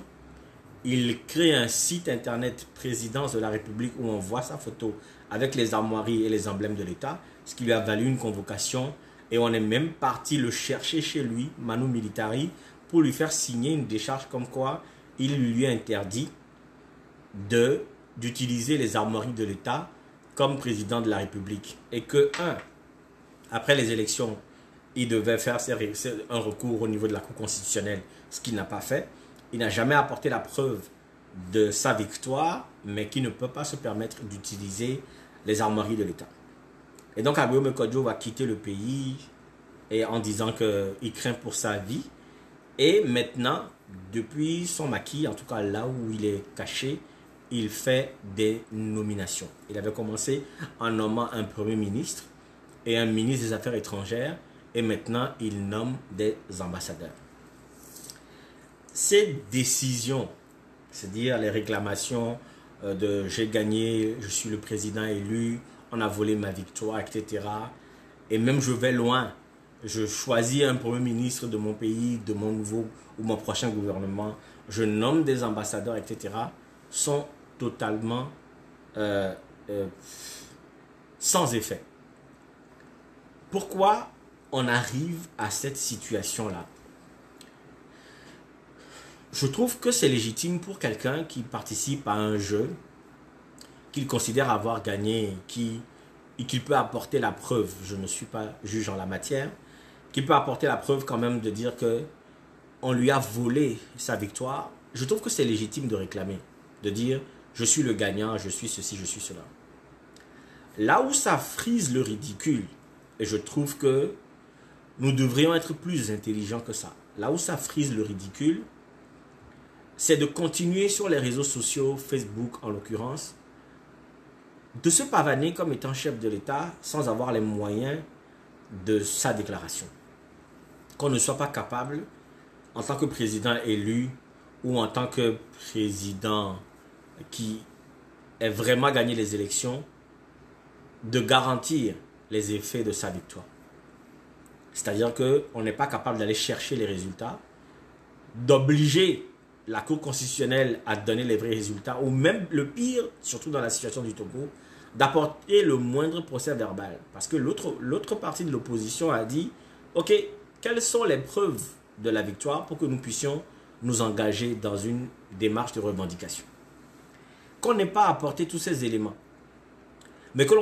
il crée un site internet Présidence de la République où on voit sa photo avec les armoiries et les emblèmes de l'État, ce qui lui a valu une convocation, et on est même parti le chercher chez lui, Manu Militari, pour lui faire signer une décharge comme quoi il lui interdit d'utiliser les armoiries de l'État comme président de la République. Et que, après les élections, il devait faire un recours au niveau de la Cour constitutionnelle, ce qu'il n'a pas fait. Il n'a jamais apporté la preuve de sa victoire, mais qui ne peut pas se permettre d'utiliser les armoiries de l'État. Et donc, Agboume Kodjo va quitter le pays et en disant qu'il craint pour sa vie. Et maintenant, depuis son maquis, en tout cas là où il est caché, il fait des nominations. Il avait commencé en nommant un premier ministre et un ministre des Affaires étrangères et maintenant il nomme des ambassadeurs. Ces décisions, c'est-à-dire les réclamations de j'ai gagné, je suis le président élu, on a volé ma victoire, etc. Et même je vais loin, je choisis un premier ministre de mon pays, de mon nouveau ou mon prochain gouvernement, je nomme des ambassadeurs, etc. sont totalement sans effet. Pourquoi on arrive à cette situation-là? Je trouve que c'est légitime pour quelqu'un qui participe à un jeu, qu'il considère avoir gagné, qu'il peut apporter la preuve, je ne suis pas juge en la matière, qu'il peut apporter la preuve quand même de dire que on lui a volé sa victoire. Je trouve que c'est légitime de réclamer, de dire je suis le gagnant, je suis ceci, je suis cela. Là où ça frise le ridicule, et je trouve que nous devrions être plus intelligents que ça, là où ça frise le ridicule, c'est de continuer sur les réseaux sociaux, Facebook en l'occurrence, de se pavaner comme étant chef de l'État sans avoir les moyens de sa déclaration. Qu'on ne soit pas capable, en tant que président élu ou en tant que président qui ait vraiment gagné les élections, de garantir les effets de sa victoire. C'est-à-dire qu'on n'est pas capable d'aller chercher les résultats, d'obliger la Cour constitutionnelle à donner les vrais résultats, ou même le pire, surtout dans la situation du Togo, d'apporter le moindre procès verbal. Parce que l'autre partie de l'opposition a dit, ok, quelles sont les preuves de la victoire pour que nous puissions nous engager dans une démarche de revendication. Qu'on n'ait pas apporté tous ces éléments, mais que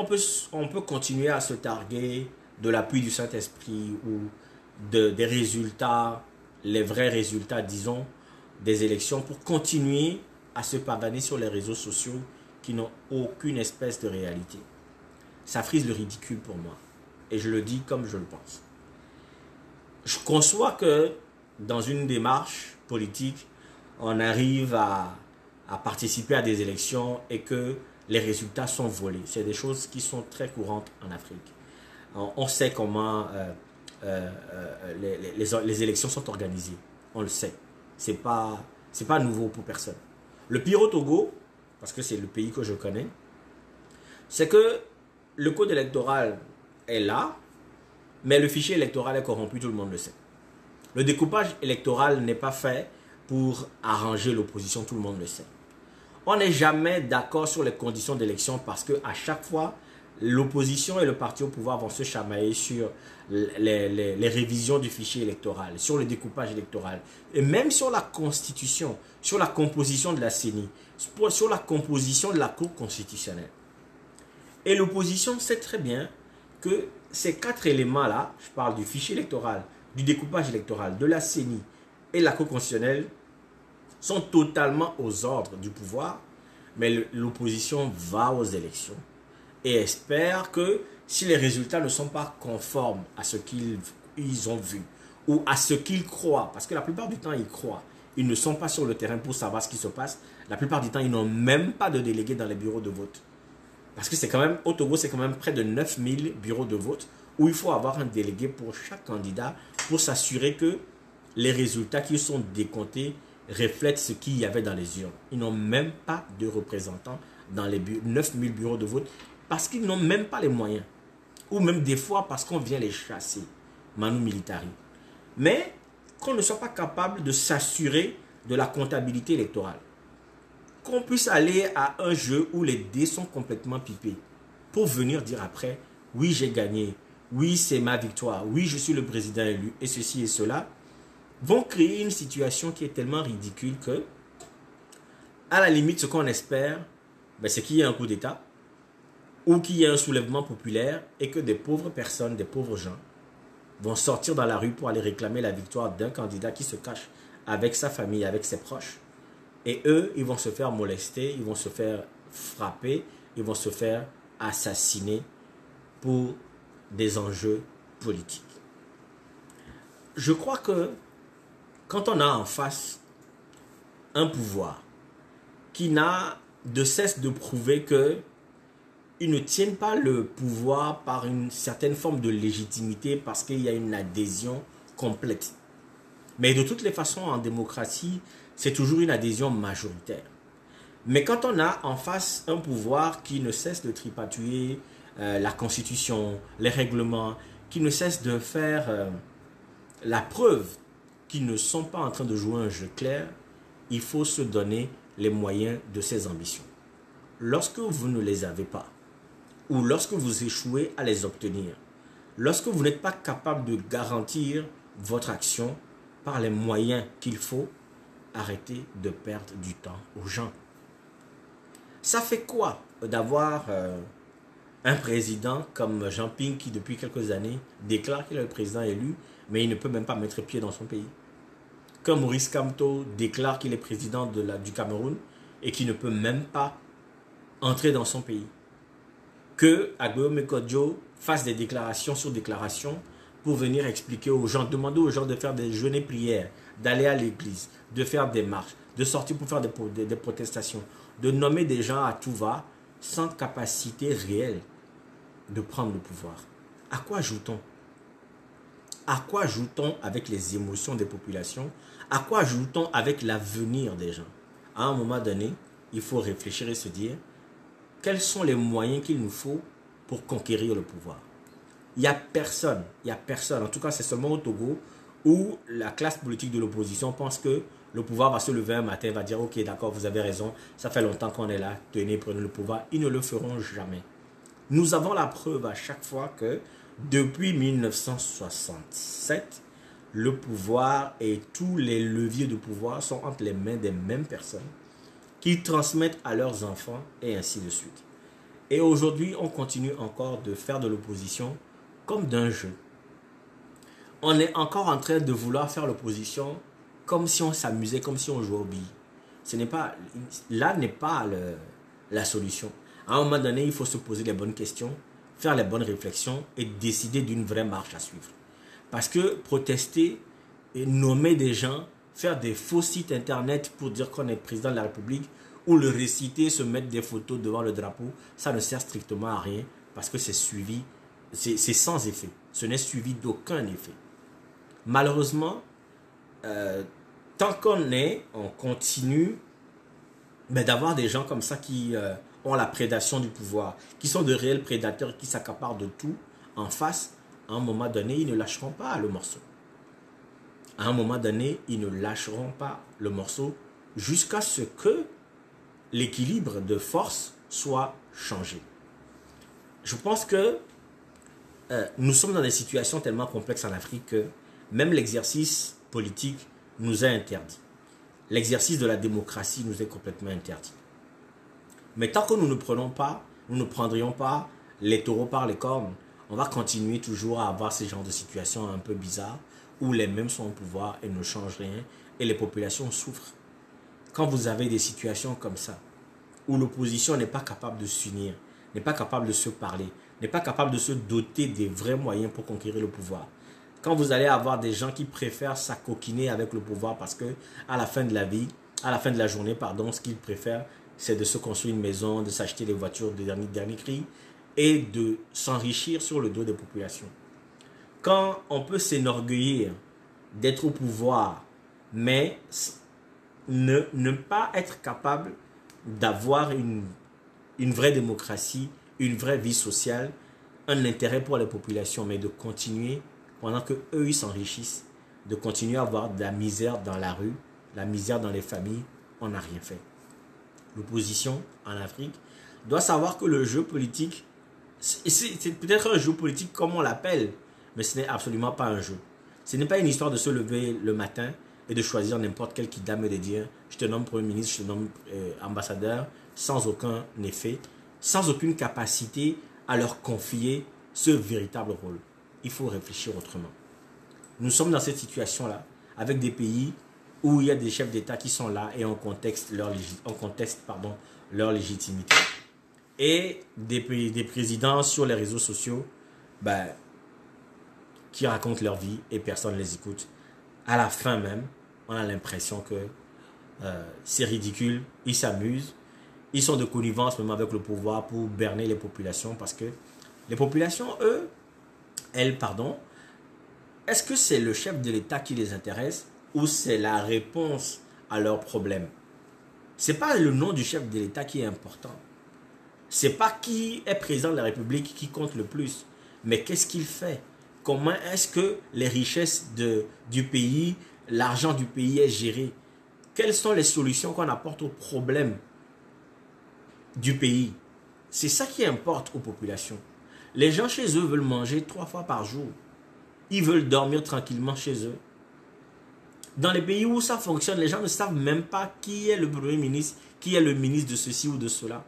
on peut continuer à se targuer de l'appui du Saint-Esprit ou des résultats, les vrais résultats, disons, des élections pour continuer à se pavaner sur les réseaux sociaux qui n'ont aucune espèce de réalité. Ça frise le ridicule pour moi. Et je le dis comme je le pense. Je conçois que dans une démarche politique, on arrive à participer à des élections et que les résultats sont volés. C'est des choses qui sont très courantes en Afrique. On sait comment les élections sont organisées. On le sait. C'est pas nouveau pour personne. Le pire au Togo, parce que c'est le pays que je connais, c'est que le code électoral est là, mais le fichier électoral est corrompu, tout le monde le sait. Le découpage électoral n'est pas fait pour arranger l'opposition, tout le monde le sait. On n'est jamais d'accord sur les conditions d'élection parce qu'à chaque fois, l'opposition et le parti au pouvoir vont se chamailler sur les révisions du fichier électoral, sur le découpage électoral, et même sur la constitution, sur la composition de la CENI, sur la composition de la Cour constitutionnelle. Et l'opposition sait très bien que ces quatre éléments-là, je parle du fichier électoral, du découpage électoral, de la CENI et la Cour constitutionnelle, sont totalement aux ordres du pouvoir, mais l'opposition va aux élections et espère que si les résultats ne sont pas conformes à ce qu'ils ont vu ou à ce qu'ils croient, parce que la plupart du temps ils croient, ils ne sont pas sur le terrain pour savoir ce qui se passe, la plupart du temps ils n'ont même pas de délégués dans les bureaux de vote. Parce que c'est quand même, au Togo, c'est quand même près de 9000 bureaux de vote où il faut avoir un délégué pour chaque candidat pour s'assurer que les résultats qui sont décomptés reflètent ce qu'il y avait dans les urnes. Ils n'ont même pas de représentants dans les 9000 bureaux de vote parce qu'ils n'ont même pas les moyens. Ou même des fois parce qu'on vient les chasser, manu militari. Mais qu'on ne soit pas capable de s'assurer de la comptabilité électorale. Qu'on puisse aller à un jeu où les dés sont complètement pipés pour venir dire après, oui j'ai gagné, oui c'est ma victoire, oui je suis le président élu et ceci et cela, vont créer une situation qui est tellement ridicule que, à la limite, ce qu'on espère, c'est qu'il y ait un coup d'État ou qu'il y ait un soulèvement populaire et que des pauvres personnes, des pauvres gens vont sortir dans la rue pour aller réclamer la victoire d'un candidat qui se cache avec sa famille, avec ses proches. Et eux, ils vont se faire molester, ils vont se faire frapper, ils vont se faire assassiner pour des enjeux politiques. Je crois que quand on a en face un pouvoir qui n'a de cesse de prouver que ils ne tiennent pas le pouvoir par une certaine forme de légitimité parce qu'il y a une adhésion complète. Mais de toutes les façons, en démocratie, c'est toujours une adhésion majoritaire. Mais quand on a en face un pouvoir qui ne cesse de tripatouiller la constitution, les règlements, qui ne cesse de faire la preuve qu'ils ne sont pas en train de jouer un jeu clair, il faut se donner les moyens de ses ambitions. Lorsque vous ne les avez pas, ou lorsque vous échouez à les obtenir, lorsque vous n'êtes pas capable de garantir votre action par les moyens qu'il faut, arrêtez de perdre du temps aux gens. Ça fait quoi d'avoir un président comme Jean Ping qui depuis quelques années déclare qu'il est le président élu, mais il ne peut même pas mettre pied dans son pays? Que Maurice Kamto déclare qu'il est président du Cameroun et qui ne peut même pas entrer dans son pays? Que Aguillaume Kodjo fasse des déclarations sur déclarations pour venir expliquer aux gens, demander aux gens de faire des jeûnes et prières, d'aller à l'église, de faire des marches, de sortir pour faire des protestations, de nommer des gens à tout va, sans capacité réelle de prendre le pouvoir. À quoi joue-t-on? À quoi joue-t-on avec les émotions des populations? À quoi joue-t-on avec l'avenir des gens? À un moment donné, il faut réfléchir et se dire, quels sont les moyens qu'il nous faut pour conquérir le pouvoir? Il n'y a personne, en tout cas c'est seulement au Togo, où la classe politique de l'opposition pense que le pouvoir va se lever un matin et va dire « Ok, d'accord, vous avez raison, ça fait longtemps qu'on est là, tenez, prenez le pouvoir ». Ils ne le feront jamais. Nous avons la preuve à chaque fois que depuis 1967, le pouvoir et tous les leviers de pouvoir sont entre les mains des mêmes personnes qui transmettent à leurs enfants et ainsi de suite. Et aujourd'hui, on continue encore de faire de l'opposition comme d'un jeu. On est encore en train de vouloir faire l'opposition comme si on s'amusait, comme si on jouait aux billes. Là n'est pas la solution. À un moment donné, il faut se poser les bonnes questions, faire les bonnes réflexions et décider d'une vraie marche à suivre. Parce que protester et nommer des gens, faire des faux sites internet pour dire qu'on est président de la République ou le réciter, se mettre des photos devant le drapeau, ça ne sert strictement à rien parce que c'est suivi, c'est sans effet. Ce n'est suivi d'aucun effet. Malheureusement, tant on continue d'avoir des gens comme ça qui ont la prédation du pouvoir, qui sont de réels prédateurs, qui s'accaparent de tout en face, à un moment donné, ils ne lâcheront pas le morceau. À un moment donné, ils ne lâcheront pas le morceau jusqu'à ce que l'équilibre de force soit changé. Je pense que nous sommes dans des situations tellement complexes en Afrique que même l'exercice politique nous est interdit. L'exercice de la démocratie nous est complètement interdit. Mais tant que nous ne prendrions pas les taureaux par les cornes, on va continuer toujours à avoir ces genres de situations un peu bizarres où les mêmes sont au pouvoir et ne changent rien et les populations souffrent. Quand vous avez des situations comme ça, où l'opposition n'est pas capable de s'unir, n'est pas capable de se parler, n'est pas capable de se doter des vrais moyens pour conquérir le pouvoir, quand vous allez avoir des gens qui préfèrent s'acoquiner avec le pouvoir parce que à la fin de la journée, ce qu'ils préfèrent, c'est de se construire une maison, de s'acheter des voitures de dernier cri et de s'enrichir sur le dos des populations. Quand on peut s'enorgueillir d'être au pouvoir, mais ne pas être capable d'avoir une vraie démocratie, une vraie vie sociale, un intérêt pour les populations, mais de continuer, pendant qu'eux ils s'enrichissent, de continuer à avoir de la misère dans la rue, la misère dans les familles, on n'a rien fait. L'opposition en Afrique doit savoir que le jeu politique, c'est peut-être un jeu politique comme on l'appelle, mais ce n'est absolument pas un jeu. Ce n'est pas une histoire de se lever le matin et de choisir n'importe quelle dame et de dire je te nomme Premier ministre, je te nomme ambassadeur, sans aucun effet, sans aucune capacité à leur confier ce véritable rôle. Il faut réfléchir autrement. Nous sommes dans cette situation-là, avec des pays où il y a des chefs d'État qui sont là et on conteste leur légitimité. Et des présidents sur les réseaux sociaux qui racontent leur vie et personne ne les écoute. À la fin même, on a l'impression que c'est ridicule, ils s'amusent Ils sont de connivence même avec le pouvoir pour berner les populations parce que les populations, est-ce que c'est le chef de l'État qui les intéresse ou c'est la réponse à leurs problèmes? C'est pas le nom du chef de l'État qui est important. C'est pas qui est président de la République qui compte le plus, mais qu'est-ce qu'il fait? Comment est-ce que les richesses du pays, l'argent du pays est géré? Quelles sont les solutions qu'on apporte aux problèmes du pays? C'est ça qui importe aux populations. Les gens chez eux veulent manger 3 fois par jour. Ils veulent dormir tranquillement chez eux. Dans les pays où ça fonctionne, les gens ne savent même pas qui est le Premier ministre, qui est le ministre de ceci ou de cela.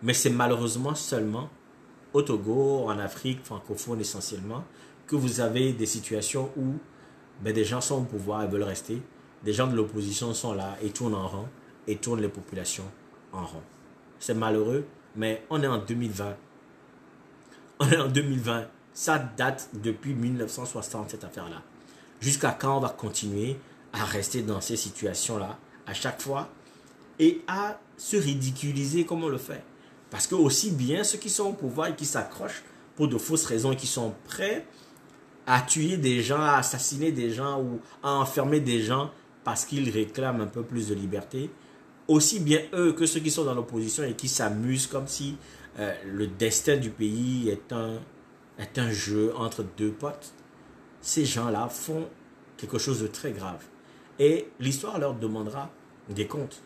Mais c'est malheureusement seulement au Togo, en Afrique francophone essentiellement, que vous avez des situations où des gens sont au pouvoir et veulent rester. Des gens de l'opposition sont là et tournent en rond et tournent les populations en rond. C'est malheureux, mais on est en 2020. On est en 2020. Ça date depuis 1960, cette affaire-là. Jusqu'à quand on va continuer à rester dans ces situations-là à chaque fois et à se ridiculiser comme on le fait? Parce que aussi bien ceux qui sont au pouvoir et qui s'accrochent pour de fausses raisons et qui sont prêts à tuer des gens, à assassiner des gens ou à enfermer des gens parce qu'ils réclament un peu plus de liberté, aussi bien eux que ceux qui sont dans l'opposition et qui s'amusent comme si le destin du pays est un jeu entre deux potes, ces gens-là font quelque chose de très grave. Et l'histoire leur demandera des comptes.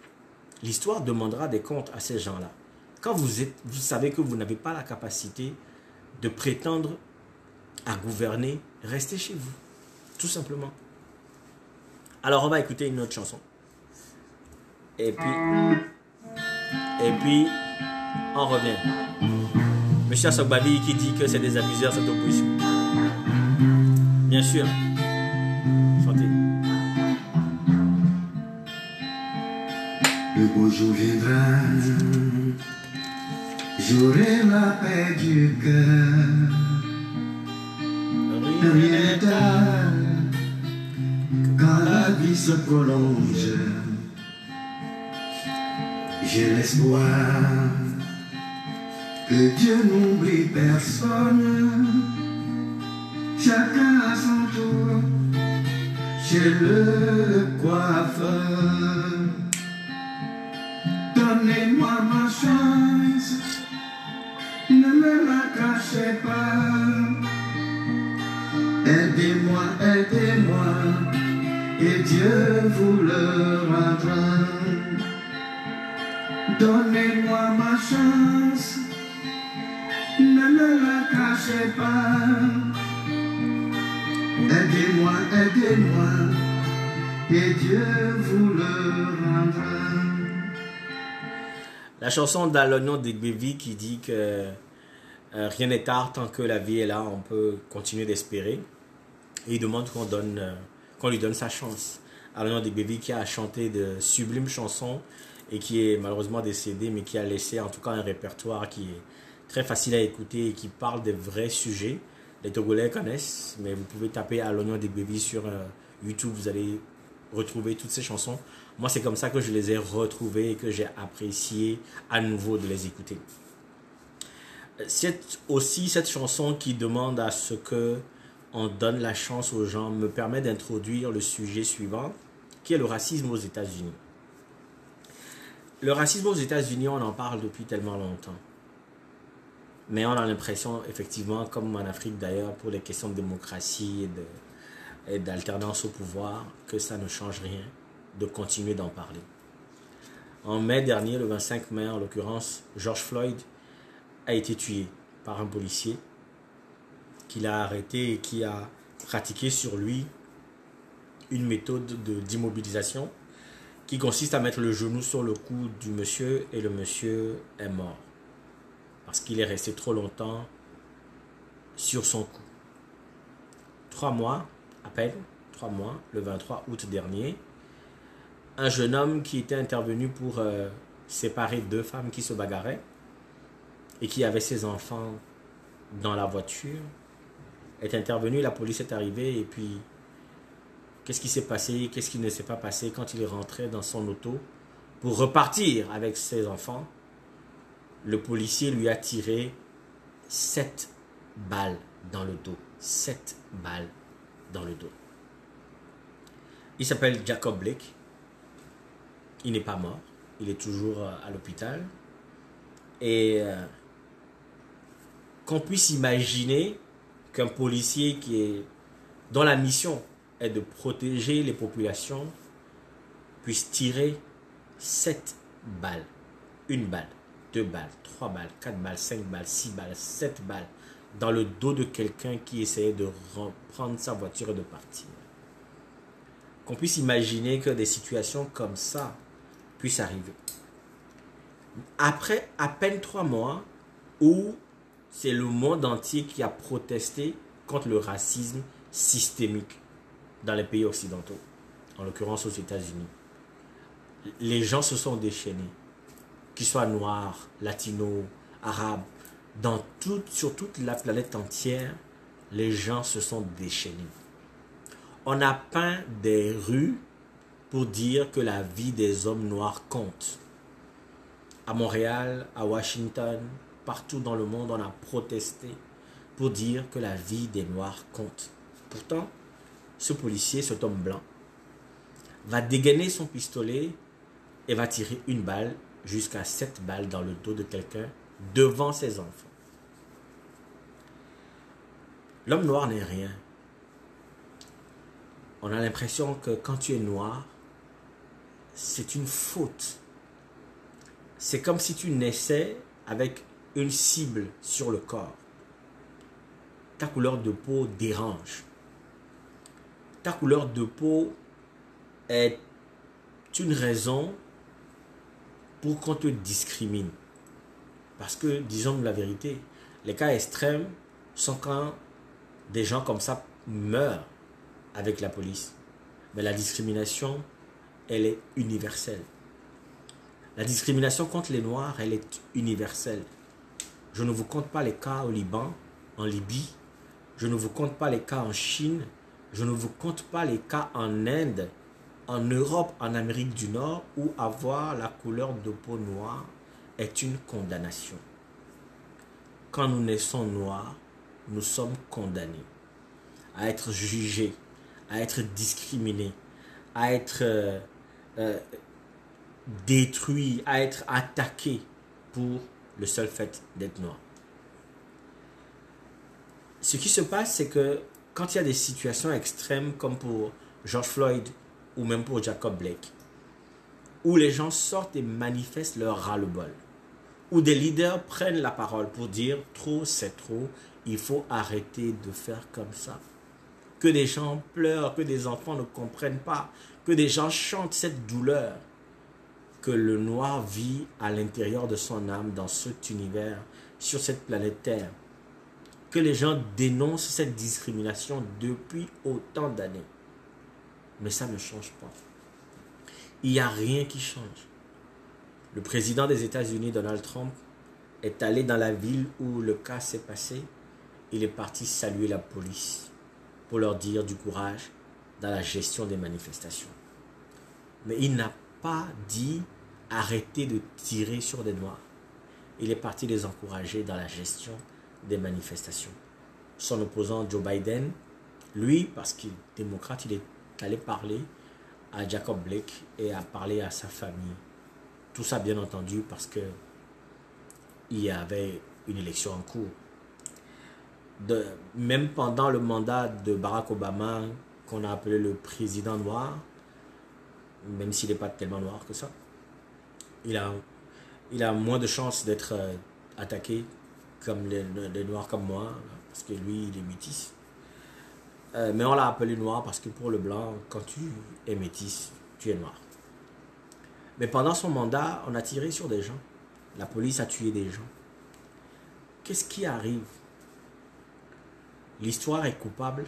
L'histoire demandera des comptes à ces gens-là. Quand vous savez que vous n'avez pas la capacité de prétendre à gouverner, restez chez vous. Tout simplement. Alors on va écouter une autre chanson. Et puis on revient. Monsieur Assogbali qui dit que c'est des amuseurs cette opposition. Bien sûr. Chantez. Le beau jour viendra, j'aurai la paix du cœur. Rien n'est tard quand la vie se prolonge. J'ai l'espoir que Dieu n'oublie personne. Chacun à son tour chez le coiffeur. Donnez-moi ma chance, ne me la cachez pas. Aidez-moi, aidez-moi, et Dieu vous le rendra. Donnez-moi ma chance, ne me la cachez pas. Aidez-moi, aidez-moi, et Dieu vous le rendra. La chanson d'Alonon Degbevi qui dit que rien n'est tard tant que la vie est là, on peut continuer d'espérer. Et il demande qu'on lui donne sa chance. Alonon Degbevi qui a chanté de sublimes chansons et qui est malheureusement décédé, mais qui a laissé en tout cas un répertoire qui est très facile à écouter et qui parle des vrais sujets. Les Togolais connaissent, mais vous pouvez taper Alonon Degbevi sur YouTube, vous allez retrouver toutes ces chansons. Moi, c'est comme ça que je les ai retrouvées et que j'ai apprécié à nouveau de les écouter. C'est aussi cette chanson qui demande à ce que on donne la chance aux gens me permet d'introduire le sujet suivant, qui est le racisme aux États-Unis. Le racisme aux États-Unis, on en parle depuis tellement longtemps. Mais on a l'impression, effectivement, comme en Afrique d'ailleurs, pour les questions de démocratie et d'alternance au pouvoir, que ça ne change rien de continuer d'en parler. En mai dernier, le 25 mai en l'occurrence, George Floyd a été tué par un policier qui l'a arrêté et qui a pratiqué sur lui une méthode d'immobilisation qui consiste à mettre le genou sur le cou du monsieur et le monsieur est mort parce qu'il est resté trop longtemps sur son cou. 3 mois, à peine 3 mois, le 23 août dernier, un jeune homme qui était intervenu pour séparer 2 femmes qui se bagarraient et qui avait ses enfants dans la voiture est intervenu, la police est arrivée et puis qu'est-ce qui s'est passé, qu'est-ce qui ne s'est pas passé quand il est rentré dans son auto pour repartir avec ses enfants. le policier lui a tiré 7 balles dans le dos. 7 balles dans le dos. Il s'appelle Jacob Blake. Il n'est pas mort. Il est toujours à l'hôpital. Et qu'on puisse imaginer qu'un policier dont la mission est de protéger les populations puisse tirer 7 balles. 1 balle, 2 balles, 3 balles, 4 balles, 5 balles, 6 balles, 7 balles dans le dos de quelqu'un qui essayait de reprendre sa voiture et de partir. Qu'on puisse imaginer que des situations comme ça puissent arriver. Après à peine 3 mois où c'est le monde entier qui a protesté contre le racisme systémique dans les pays occidentaux, en l'occurrence aux États-Unis. Les gens se sont déchaînés, qu'ils soient noirs, latinos, arabes, sur toute la planète entière, les gens se sont déchaînés. On a peint des rues pour dire que la vie des hommes noirs compte. À Montréal, à Washington, partout dans le monde, on a protesté pour dire que la vie des noirs compte. Pourtant, ce policier, cet homme blanc, va dégainer son pistolet et va tirer 1 balle jusqu'à 7 balles dans le dos de quelqu'un devant ses enfants. L'homme noir n'est rien. On a l'impression que quand tu es noir, c'est une faute. C'est comme si tu naissais avec une cible sur le corps. Ta couleur de peau dérange. Ta couleur de peau est une raison pour qu'on te discrimine. Parce que, disons la vérité, les cas extrêmes sont quand des gens comme ça meurent avec la police. Mais la discrimination, elle est universelle. La discrimination contre les Noirs, elle est universelle. Je ne vous compte pas les cas au Liban, en Libye. Je ne vous compte pas les cas en Chine. Je ne vous compte pas les cas en Inde, en Europe, en Amérique du Nord, où avoir la couleur de peau noire est une condamnation. Quand nous naissons noirs, nous sommes condamnés à être jugés, à être discriminés, à être détruits, à être attaqués pour le seul fait d'être noirs. Ce qui se passe, c'est que quand il y a des situations extrêmes comme pour George Floyd ou même pour Jacob Blake, où les gens sortent et manifestent leur ras-le-bol, où des leaders prennent la parole pour dire trop c'est trop, il faut arrêter de faire comme ça. Que des gens pleurent, que des enfants ne comprennent pas, que des gens chantent cette douleur que le noir vit à l'intérieur de son âme dans cet univers, sur cette planète Terre. Que les gens dénoncent cette discrimination depuis autant d'années. Mais ça ne change pas. Il n'y a rien qui change. Le président des États-Unis, Donald Trump, est allé dans la ville où le cas s'est passé. Il est parti saluer la police pour leur dire du courage dans la gestion des manifestations. Mais il n'a pas dit arrêtez de tirer sur des Noirs. Il est parti les encourager dans la gestion des manifestations. Son opposant Joe Biden, lui, parce qu'il est démocrate, il est allé parler à Jacob Blake et a parlé à sa famille. Tout ça, bien entendu, parce que il y avait une élection en cours. Même pendant le mandat de Barack Obama, qu'on a appelé le président noir, même s'il n'est pas tellement noir que ça, il a moins de chances d'être attaqué comme les noirs comme moi, parce que lui, il est métis. Mais on l'a appelé noir parce que pour le blanc, quand tu es métis, tu es noir. Mais pendant son mandat, on a tiré sur des gens. La police a tué des gens. Qu'est-ce qui arrive? L'histoire est coupable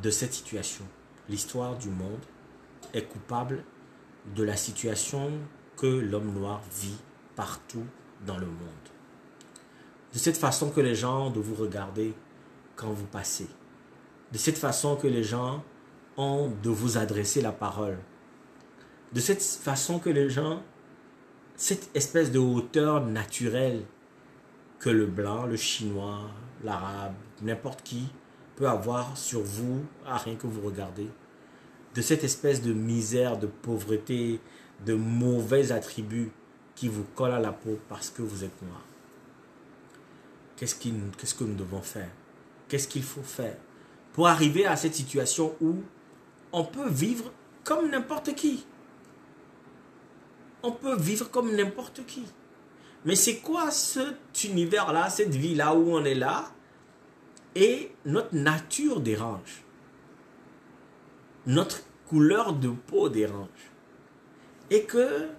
de cette situation. L'histoire du monde est coupable de la situation que l'homme noir vit partout dans le monde. De cette façon que les gens de vous regarder quand vous passez. De cette façon que les gens ont de vous adresser la parole. De cette façon que les gens cette espèce de hauteur naturelle que le blanc, le chinois, l'arabe, n'importe qui peut avoir sur vous à rien que vous regardez. De cette espèce de misère, de pauvreté, de mauvais attributs qui vous collent à la peau parce que vous êtes noir. Qu'est-ce que nous devons faire? Qu'est-ce qu'il faut faire pour arriver à cette situation où on peut vivre comme n'importe qui? On peut vivre comme n'importe qui. Mais c'est quoi cet univers-là, cette vie-là où on est là et notre nature dérange? Notre couleur de peau dérange. Et que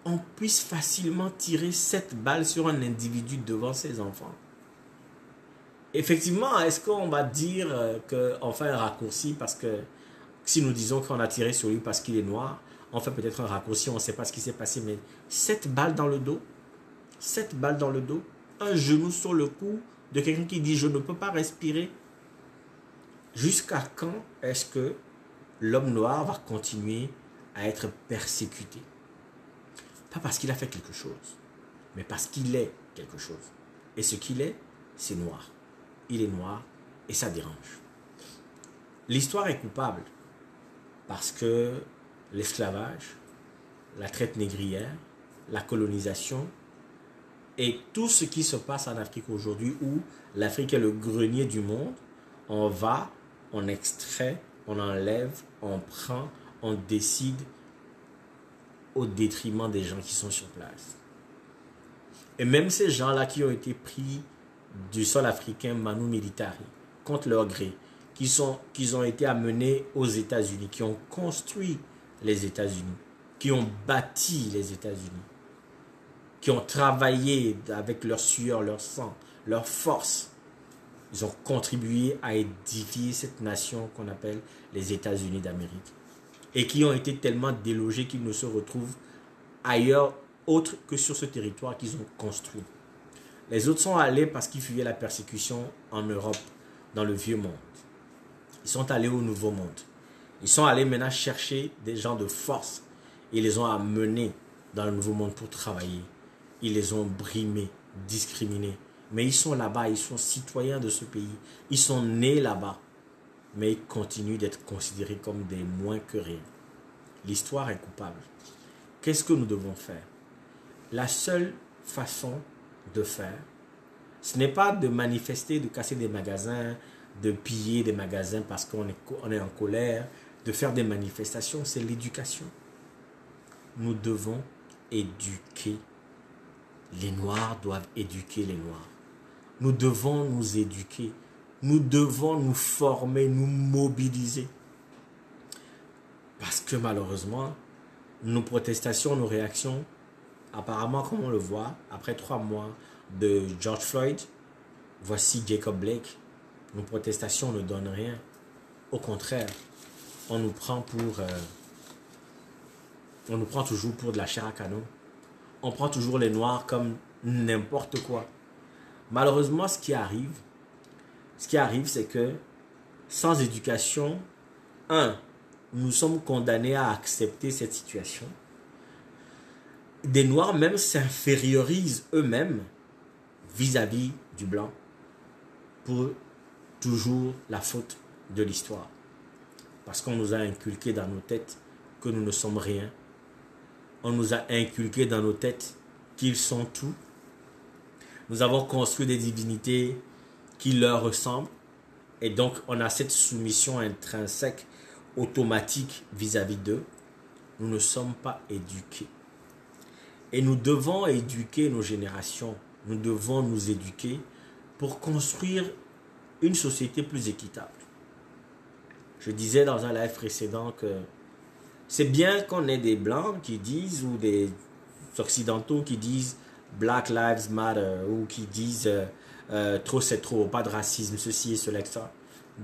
on puisse facilement tirer 7 balles sur un individu devant ses enfants. Effectivement, est-ce qu'on va dire qu'on fait un raccourci parce que si nous disons qu'on a tiré sur lui parce qu'il est noir, on fait peut-être un raccourci, on ne sait pas ce qui s'est passé, mais 7 balles dans le dos, 7 balles dans le dos, un genou sur le cou de quelqu'un qui dit « je ne peux pas respirer ». Jusqu'à quand est-ce que l'homme noir va continuer à être persécuté? Pas parce qu'il a fait quelque chose, mais parce qu'il est quelque chose. Et ce qu'il est, c'est noir. Il est noir et ça dérange. L'histoire est coupable parce que l'esclavage, la traite négrière, la colonisation et tout ce qui se passe en Afrique aujourd'hui où l'Afrique est le grenier du monde, on va, on extrait, on enlève, on prend, on décide au détriment des gens qui sont sur place. Et même ces gens-là qui ont été pris du sol africain Manu Militari, contre leur gré, qui ont été amenés aux États-Unis, qui ont construit les États-Unis, qui ont bâti les États-Unis, qui ont travaillé avec leur sueur, leur sang, leur force. Ils ont contribué à édifier cette nation qu'on appelle les États-Unis d'Amérique. Et qui ont été tellement délogés qu'ils ne se retrouvent ailleurs autre que sur ce territoire qu'ils ont construit. Les autres sont allés parce qu'ils fuyaient la persécution en Europe, dans le vieux monde. Ils sont allés au nouveau monde. Ils sont allés maintenant chercher des gens de force. Ils les ont amenés dans le nouveau monde pour travailler. Ils les ont brimés, discriminés. Mais ils sont là-bas, ils sont citoyens de ce pays. Ils sont nés là-bas. Mais ils continuent d'être considérés comme des moins que rien. L'histoire est coupable. Qu'est-ce que nous devons faire? La seule façon de faire, ce n'est pas de manifester, de casser des magasins, de piller des magasins parce qu'on est en colère, de faire des manifestations, c'est l'éducation. Nous devons éduquer. Les Noirs doivent éduquer les Noirs. Nous devons nous éduquer. Nous devons nous former, nous mobiliser. Parce que malheureusement, nos protestations, nos réactions, apparemment, comme on le voit, après 3 mois de George Floyd, voici Jacob Blake, nos protestations ne donnent rien. Au contraire, on nous prend toujours pour de la chair à canon. On prend toujours les Noirs comme n'importe quoi. Malheureusement, ce qui arrive, c'est que sans éducation, nous sommes condamnés à accepter cette situation. Des Noirs même s'infériorisent eux-mêmes vis-à-vis du blanc pour toujours la faute de l'histoire. Parce qu'on nous a inculqué dans nos têtes que nous ne sommes rien. On nous a inculqué dans nos têtes qu'ils sont tout. Nous avons construit des divinités qui leur ressemblent. Et donc, on a cette soumission intrinsèque, automatique vis-à-vis d'eux. Nous ne sommes pas éduqués. Et nous devons éduquer nos générations. Nous devons nous éduquer pour construire une société plus équitable. Je disais dans un live précédent que c'est bien qu'on ait des blancs qui disent, ou des occidentaux qui disent Black Lives Matter, ou qui disent trop c'est trop, pas de racisme, ceci et cela, etc.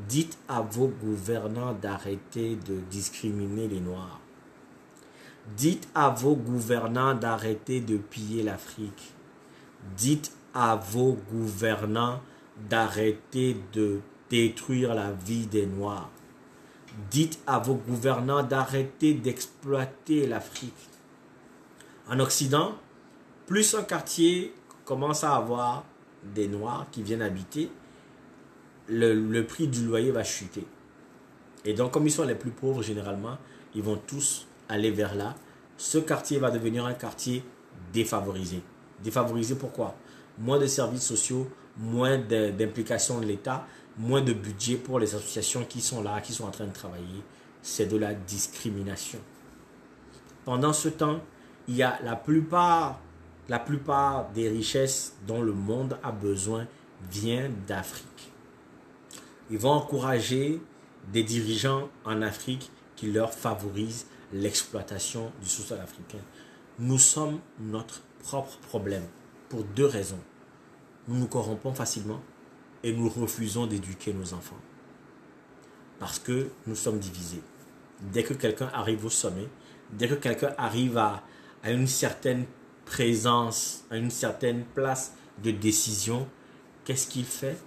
Dites à vos gouvernants d'arrêter de discriminer les Noirs. Dites à vos gouvernants d'arrêter de piller l'Afrique. Dites à vos gouvernants d'arrêter de détruire la vie des Noirs. Dites à vos gouvernants d'arrêter d'exploiter l'Afrique. En Occident, plus un quartier commence à avoir des Noirs qui viennent habiter, le prix du loyer va chuter. Et donc, comme ils sont les plus pauvres, généralement, ils vont tous aller vers là. Ce quartier va devenir un quartier défavorisé. Défavorisé pourquoi? Moins de services sociaux, moins d'implication de l'État, moins de budget pour les associations qui sont là, qui sont en train de travailler. C'est de la discrimination. Pendant ce temps, il y a la plupart des richesses dont le monde a besoin vient d'Afrique. Ils vont encourager des dirigeants en Afrique qui leur favorisent l'exploitation du sous-sol africain. Nous sommes notre propre problème pour deux raisons. Nous nous corrompons facilement et nous refusons d'éduquer nos enfants. Parce que nous sommes divisés. Dès que quelqu'un arrive au sommet, dès que quelqu'un arrive à une certaine présence, à une certaine place de décision, qu'est-ce qu'il fait?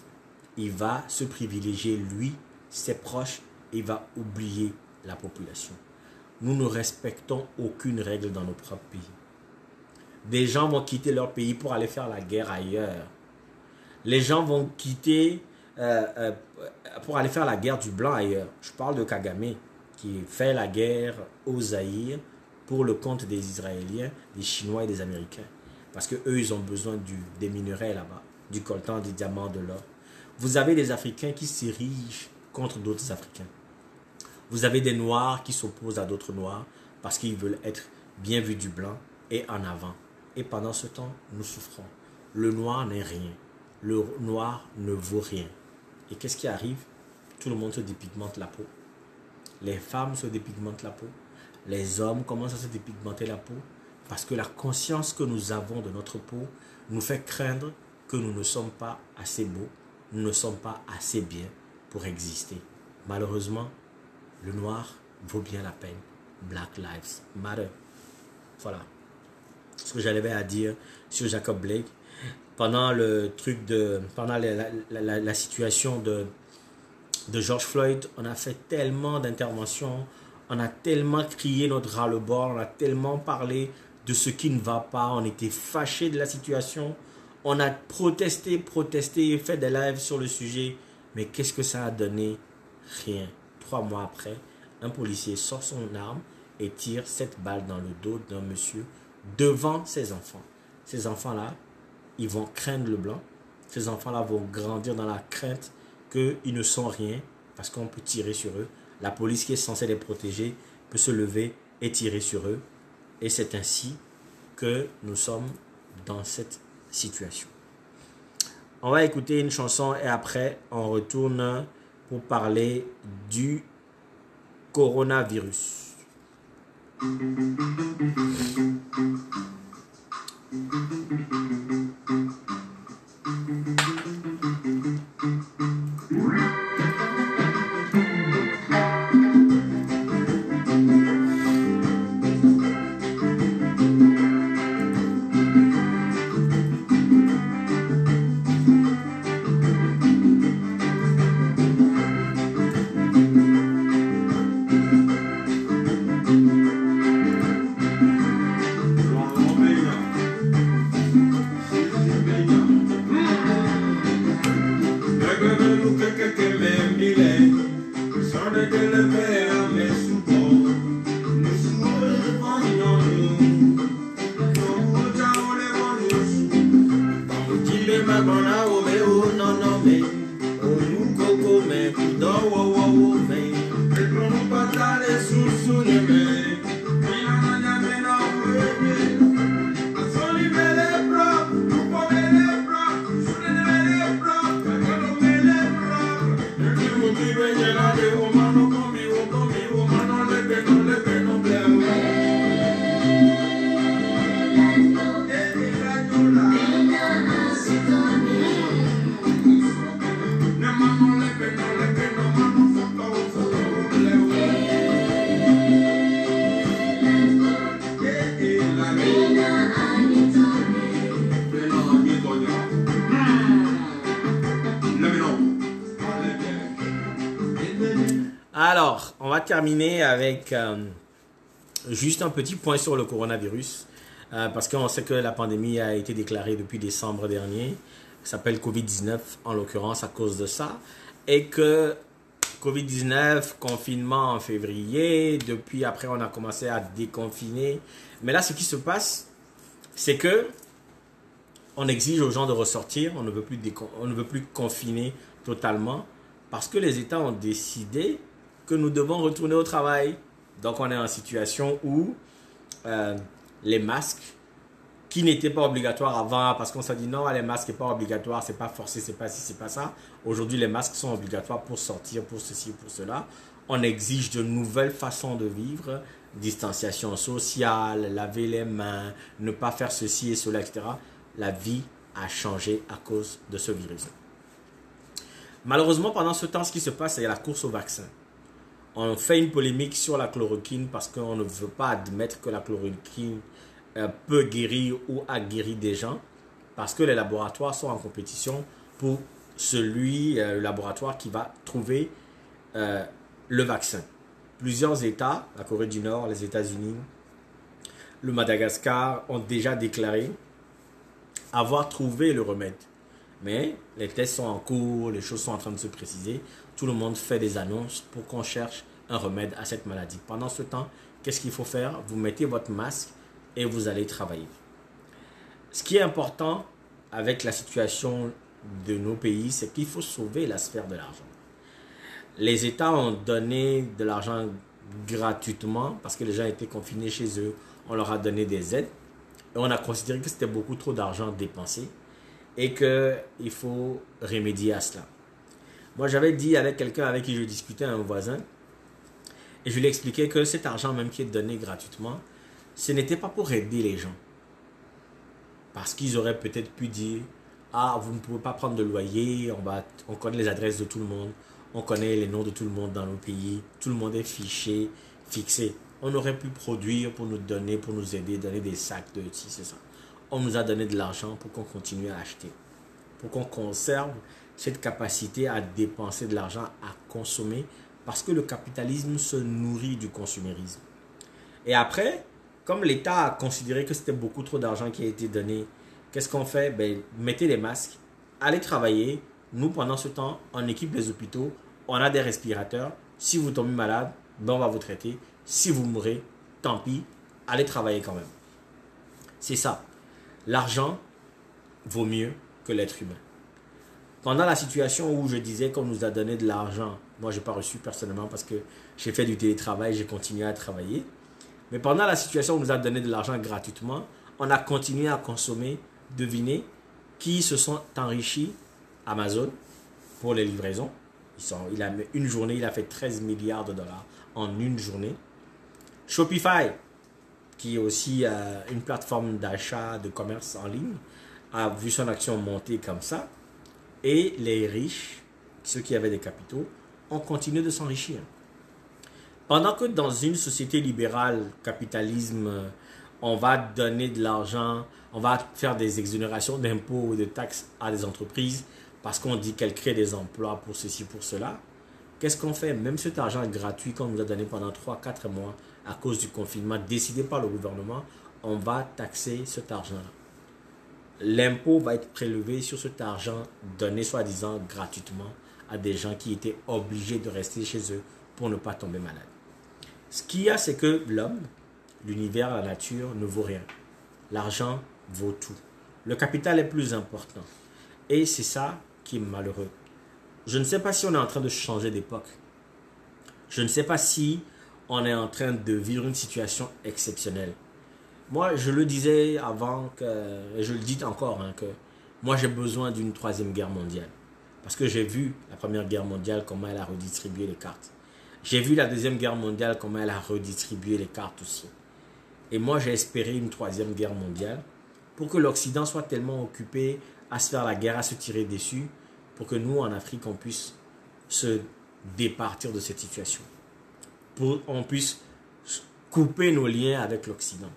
Il va se privilégier lui, ses proches, et il va oublier la population. Nous ne respectons aucune règle dans nos propres pays. Des gens vont quitter leur pays pour aller faire la guerre ailleurs. Les gens vont quitter pour aller faire la guerre du blanc ailleurs. Je parle de Kagame qui fait la guerre au Zaïre pour le compte des Israéliens, des Chinois et des Américains. Parce qu'eux, ils ont besoin des minerais là-bas, du coltan, des diamants, de l'or. Vous avez des Africains qui s'érigent contre d'autres Africains. Vous avez des Noirs qui s'opposent à d'autres Noirs parce qu'ils veulent être bien vus du blanc et en avant. Et pendant ce temps, nous souffrons. Le noir n'est rien. Le noir ne vaut rien. Et qu'est-ce qui arrive? Tout le monde se dépigmente la peau. Les femmes se dépigmentent la peau. Les hommes commencent à se dépigmenter la peau parce que la conscience que nous avons de notre peau nous fait craindre que nous ne sommes pas assez beaux, nous ne sommes pas assez bien pour exister. Malheureusement, le noir vaut bien la peine. Black Lives Matter. Voilà ce que j'avais à dire sur Jacob Blake. Pendant la situation de George Floyd, on a fait tellement d'interventions, on a tellement crié notre ras-le-bol, on a tellement parlé de ce qui ne va pas, on était fâchés de la situation, on a protesté et fait des lives sur le sujet, mais qu'est-ce que ça a donné? Rien. 3 mois après, un policier sort son arme et tire 7 balles dans le dos d'un monsieur devant ses enfants. Ces enfants-là, ils vont craindre le blanc. Ces enfants-là vont grandir dans la crainte qu'ils ne sont rien parce qu'on peut tirer sur eux. La police qui est censée les protéger peut se lever et tirer sur eux. Et c'est ainsi que nous sommes dans cette situation. On va écouter une chanson et après on retourne pour parler du coronavirus. Alors, on va terminer avec juste un petit point sur le coronavirus. parce qu'on sait que la pandémie a été déclarée depuis décembre dernier, s'appelle Covid-19 en l'occurrence à cause de ça, et que Covid-19, confinement en février, depuis après on a commencé à déconfiner, mais là ce qui se passe, c'est que on exige aux gens de ressortir, on ne veut plus confiner totalement, parce que les États ont décidé que nous devons retourner au travail. Donc on est en situation où les masques, qui n'étaient pas obligatoires avant, parce qu'on s'est dit non, les masques n'est pas obligatoire, c'est pas forcé, c'est pas ci, c'est pas ça. Aujourd'hui, les masques sont obligatoires pour sortir, pour ceci, pour cela. On exige de nouvelles façons de vivre, distanciation sociale, laver les mains, ne pas faire ceci et cela, etc. La vie a changé à cause de ce virus. Malheureusement, pendant ce temps, ce qui se passe, c'est la course au vaccin. On fait une polémique sur la chloroquine parce qu'on ne veut pas admettre que la chloroquine peut guérir ou a guéri des gens, parce que les laboratoires sont en compétition pour le laboratoire qui va trouver le vaccin. Plusieurs États, la Corée du Nord, les États-Unis, le Madagascar, ont déjà déclaré avoir trouvé le remède. Mais les tests sont en cours, les choses sont en train de se préciser. Tout le monde fait des annonces pour qu'on cherche un remède à cette maladie. Pendant ce temps, qu'est-ce qu'il faut faire? Vous mettez votre masque et vous allez travailler. Ce qui est important avec la situation de nos pays, c'est qu'il faut sauver la sphère de l'argent. Les États ont donné de l'argent gratuitement parce que les gens étaient confinés chez eux. On leur a donné des aides et on a considéré que c'était beaucoup trop d'argent dépensé et qu'il faut remédier à cela. Moi, j'avais dit avec quelqu'un avec qui je discutais, un voisin, et je lui expliquais que cet argent même qui est donné gratuitement, ce n'était pas pour aider les gens. Parce qu'ils auraient peut-être pu dire, ah, vous ne pouvez pas prendre de loyer, on connaît les adresses de tout le monde, on connaît les noms de tout le monde dans nos pays, tout le monde est fiché, fixé. On aurait pu produire pour nous donner, pour nous aider, donner des sacs de ci, c'est ça. On nous a donné de l'argent pour qu'on continue à acheter, pour qu'on conserve cette capacité à dépenser de l'argent, à consommer, parce que le capitalisme se nourrit du consumérisme. Et après, comme l'État a considéré que c'était beaucoup trop d'argent qui a été donné, qu'est-ce qu'on fait? Ben, mettez les masques, allez travailler. Nous, pendant ce temps, on équipe les hôpitaux, on a des respirateurs. Si vous tombez malade, ben, on va vous traiter. Si vous mourrez, tant pis, allez travailler quand même. C'est ça. L'argent vaut mieux que l'être humain. Pendant la situation où je disais qu'on nous a donné de l'argent, moi je n'ai pas reçu personnellement parce que j'ai fait du télétravail, j'ai continué à travailler. Mais pendant la situation où on nous a donné de l'argent gratuitement, on a continué à consommer. Devinez qui se sont enrichis? Amazon pour les livraisons. Une journée, il a fait 13 milliards de dollars en une journée. Shopify, qui est aussi une plateforme d'achat de commerce en ligne, a vu son action monter comme ça. Et les riches, ceux qui avaient des capitaux, ont continué de s'enrichir. Pendant que dans une société libérale, capitalisme, on va donner de l'argent, on va faire des exonérations d'impôts ou de taxes à des entreprises parce qu'on dit qu'elles créent des emplois pour ceci, pour cela. Qu'est-ce qu'on fait? Même cet argent gratuit qu'on nous a donné pendant 3-4 mois à cause du confinement décidé par le gouvernement, on va taxer cet argent-là. L'impôt va être prélevé sur cet argent donné soi-disant gratuitement à des gens qui étaient obligés de rester chez eux pour ne pas tomber malade. Ce qu'il y a, c'est que l'homme, l'univers, la nature ne vaut rien. L'argent vaut tout. Le capital est plus important. Et c'est ça qui est malheureux. Je ne sais pas si on est en train de changer d'époque. Je ne sais pas si on est en train de vivre une situation exceptionnelle. Moi, je le disais avant, et je le dis encore, que moi j'ai besoin d'une 3e guerre mondiale. Parce que j'ai vu la 1re guerre mondiale, comment elle a redistribué les cartes. J'ai vu la 2e guerre mondiale, comment elle a redistribué les cartes aussi. Et moi, j'ai espéré une 3e guerre mondiale pour que l'Occident soit tellement occupé à se faire la guerre, à se tirer dessus, pour que nous, en Afrique, on puisse se départir de cette situation. Pour qu'on puisse couper nos liens avec l'Occident.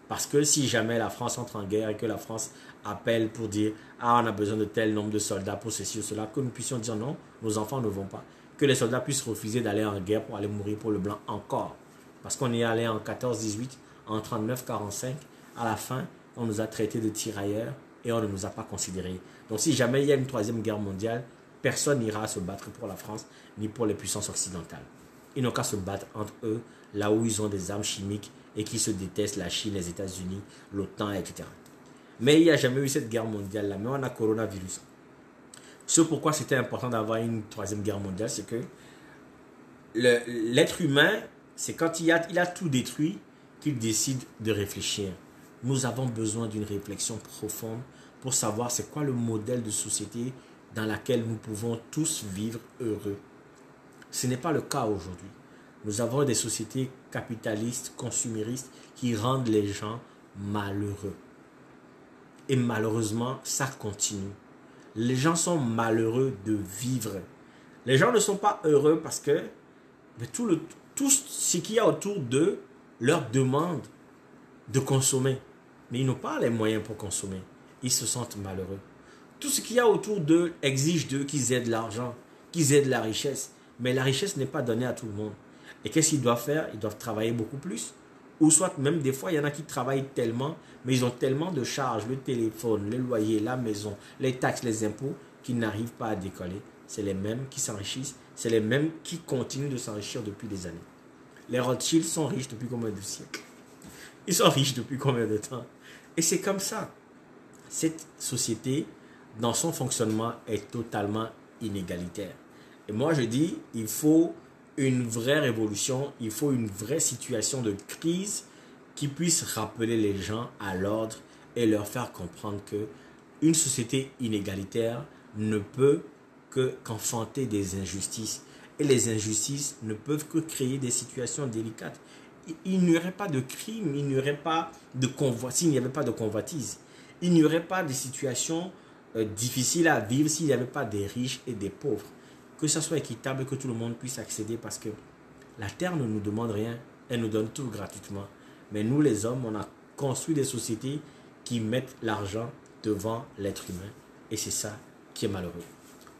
Parce que si jamais la France entre en guerre et que la France appelle pour dire « Ah, on a besoin de tel nombre de soldats pour ceci ou cela », que nous puissions dire non, nos enfants ne vont pas. Que les soldats puissent refuser d'aller en guerre pour aller mourir pour le blanc encore. Parce qu'on est allé en 14-18, en 39-45, À la fin, on nous a traités de tirailleurs et on ne nous a pas considérés. Donc si jamais il y a une troisième guerre mondiale, personne n'ira se battre pour la France ni pour les puissances occidentales. Ils n'ont qu'à se battre entre eux, là où ils ont des armes chimiques et qui se détestent, la Chine, les États-Unis, l'OTAN, etc. Mais il n'y a jamais eu cette guerre mondiale-là, mais on a coronavirus. Ce pourquoi c'était important d'avoir une troisième guerre mondiale, c'est que l'être humain, c'est quand il a tout détruit qu'il décide de réfléchir. Nous avons besoin d'une réflexion profonde pour savoir c'est quoi le modèle de société dans laquelle nous pouvons tous vivre heureux. Ce n'est pas le cas aujourd'hui. Nous avons des sociétés capitalistes, consuméristes qui rendent les gens malheureux. Et malheureusement, ça continue. Les gens sont malheureux de vivre. Les gens ne sont pas heureux parce que tout ce qu'il y a autour d'eux leur demande de consommer. Mais ils n'ont pas les moyens pour consommer. Ils se sentent malheureux. Tout ce qu'il y a autour d'eux exige d'eux qu'ils aient de l'argent, qu'ils aient de la richesse. Mais la richesse n'est pas donnée à tout le monde. Et qu'est-ce qu'ils doivent faire? Ils doivent travailler beaucoup plus. Ou soit même des fois, il y en a qui travaillent tellement, mais ils ont tellement de charges, le téléphone, le loyer, la maison, les taxes, les impôts, qu'ils n'arrivent pas à décoller. C'est les mêmes qui s'enrichissent, c'est les mêmes qui continuent de s'enrichir depuis des années. Les Rothschild sont riches depuis combien de siècles? Ils sont riches depuis combien de temps? Et c'est comme ça. Cette société, dans son fonctionnement, est totalement inégalitaire. Et moi, je dis, il faut une vraie révolution, il faut une vraie situation de crise qui puisse rappeler les gens à l'ordre et leur faire comprendre que une société inégalitaire ne peut qu'enfanter des injustices. Et les injustices ne peuvent que créer des situations délicates. Il n'y aurait pas de crime, il n'y aurait pas de convoitise, s'il n'y avait pas de convoitise. Il n'y aurait pas de situations difficiles à vivre s'il n'y avait pas des riches et des pauvres. Que ça soit équitable, que tout le monde puisse accéder parce que la terre ne nous demande rien, elle nous donne tout gratuitement. Mais nous les hommes, on a construit des sociétés qui mettent l'argent devant l'être humain. Et c'est ça qui est malheureux.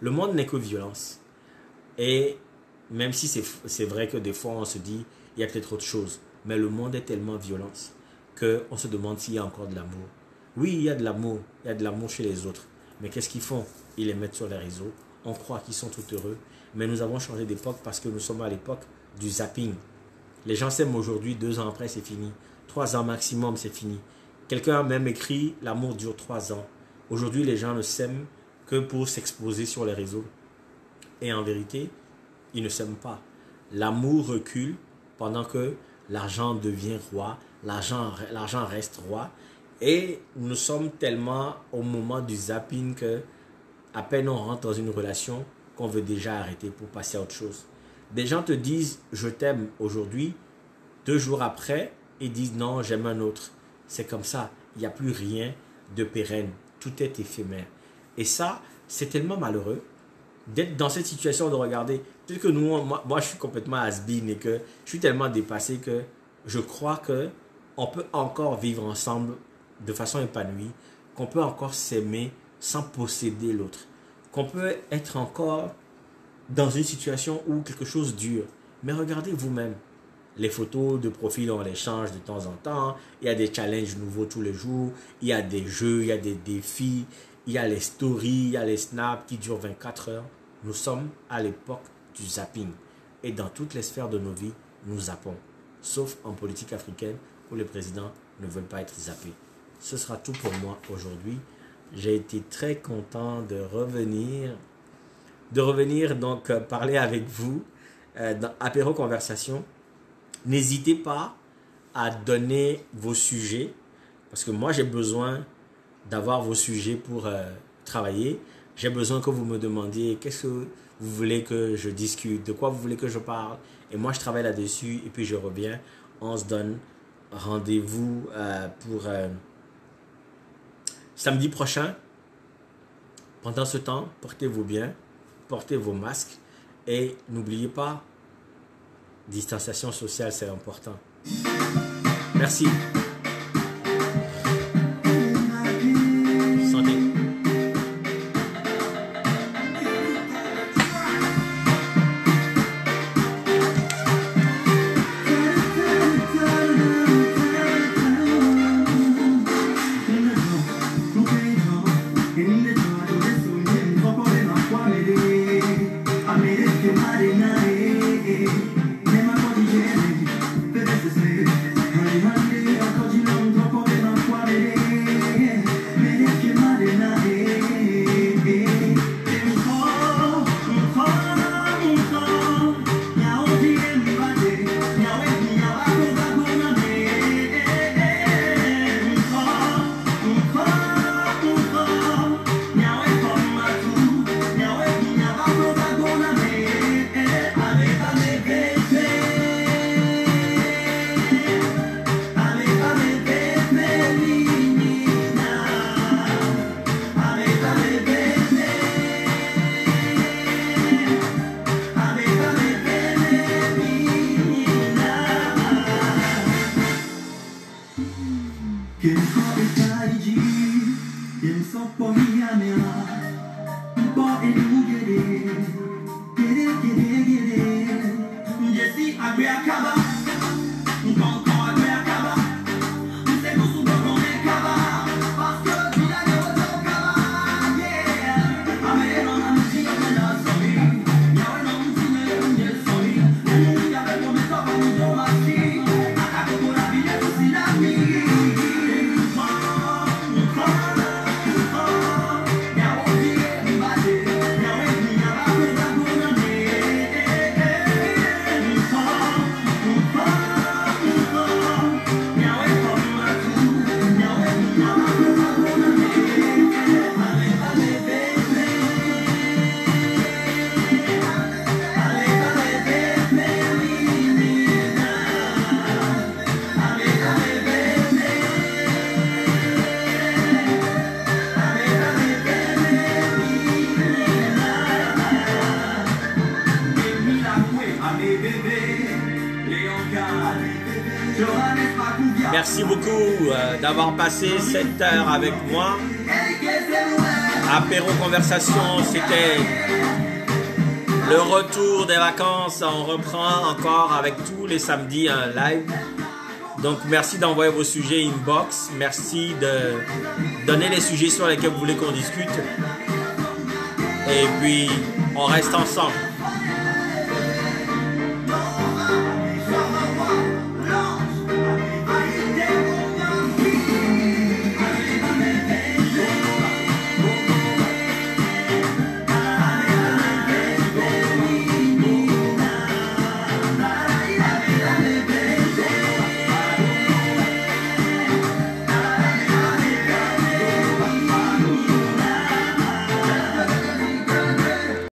Le monde n'est que violence. Et même si c'est vrai que des fois on se dit, il y a peut-être autre chose. Mais le monde est tellement violence qu'on se demande s'il y a encore de l'amour. Oui, il y a de l'amour. Il y a de l'amour chez les autres. Mais qu'est-ce qu'ils font? Ils les mettent sur les réseaux. On croit qu'ils sont tout heureux. Mais nous avons changé d'époque parce que nous sommes à l'époque du zapping. Les gens s'aiment aujourd'hui, 2 ans après, c'est fini. 3 ans maximum, c'est fini. Quelqu'un a même écrit, l'amour dure 3 ans. Aujourd'hui, les gens ne s'aiment que pour s'exposer sur les réseaux. Et en vérité, ils ne s'aiment pas. L'amour recule pendant que l'argent devient roi. L'argent reste roi. Et nous sommes tellement au moment du zapping que à peine on rentre dans une relation qu'on veut déjà arrêter pour passer à autre chose. Des gens te disent « je t'aime » aujourd'hui, 2 jours après, ils disent « non, j'aime un autre ». C'est comme ça, il n'y a plus rien de pérenne, tout est éphémère. Et ça, c'est tellement malheureux d'être dans cette situation de regarder. Peut-être que moi je suis complètement has-been et que je suis tellement dépassé que je crois qu'on peut encore vivre ensemble de façon épanouie, qu'on peut encore s'aimer sans posséder l'autre, qu'on peut être encore dans une situation où quelque chose dure. Mais regardez vous-même, les photos de profil, on les change de temps en temps, il y a des challenges nouveaux tous les jours, il y a des jeux, il y a des défis, il y a les stories, il y a les snaps qui durent 24 heures. Nous sommes à l'époque du zapping. Et dans toutes les sphères de nos vies, nous zappons. Sauf en politique africaine où les présidents ne veulent pas être zappés. Ce sera tout pour moi aujourd'hui. J'ai été très content de revenir donc parler avec vous dans Apéro Conversation. N'hésitez pas à donner vos sujets parce que moi j'ai besoin d'avoir vos sujets pour travailler. J'ai besoin que vous me demandiez qu'est-ce que vous voulez que je discute, de quoi vous voulez que je parle. Et moi je travaille là-dessus et puis je reviens. On se donne rendez-vous pour samedi prochain. Pendant ce temps, portez-vous bien, portez vos masques et n'oubliez pas, distanciation sociale, c'est important. Merci. Santé. Merci beaucoup d'avoir passé cette heure avec moi. Apéro Conversation, c'était le retour des vacances. On reprend encore avec tous les samedis un live. Donc merci d'envoyer vos sujets inbox. Merci de donner les sujets sur lesquels vous voulez qu'on discute. Et puis on reste ensemble.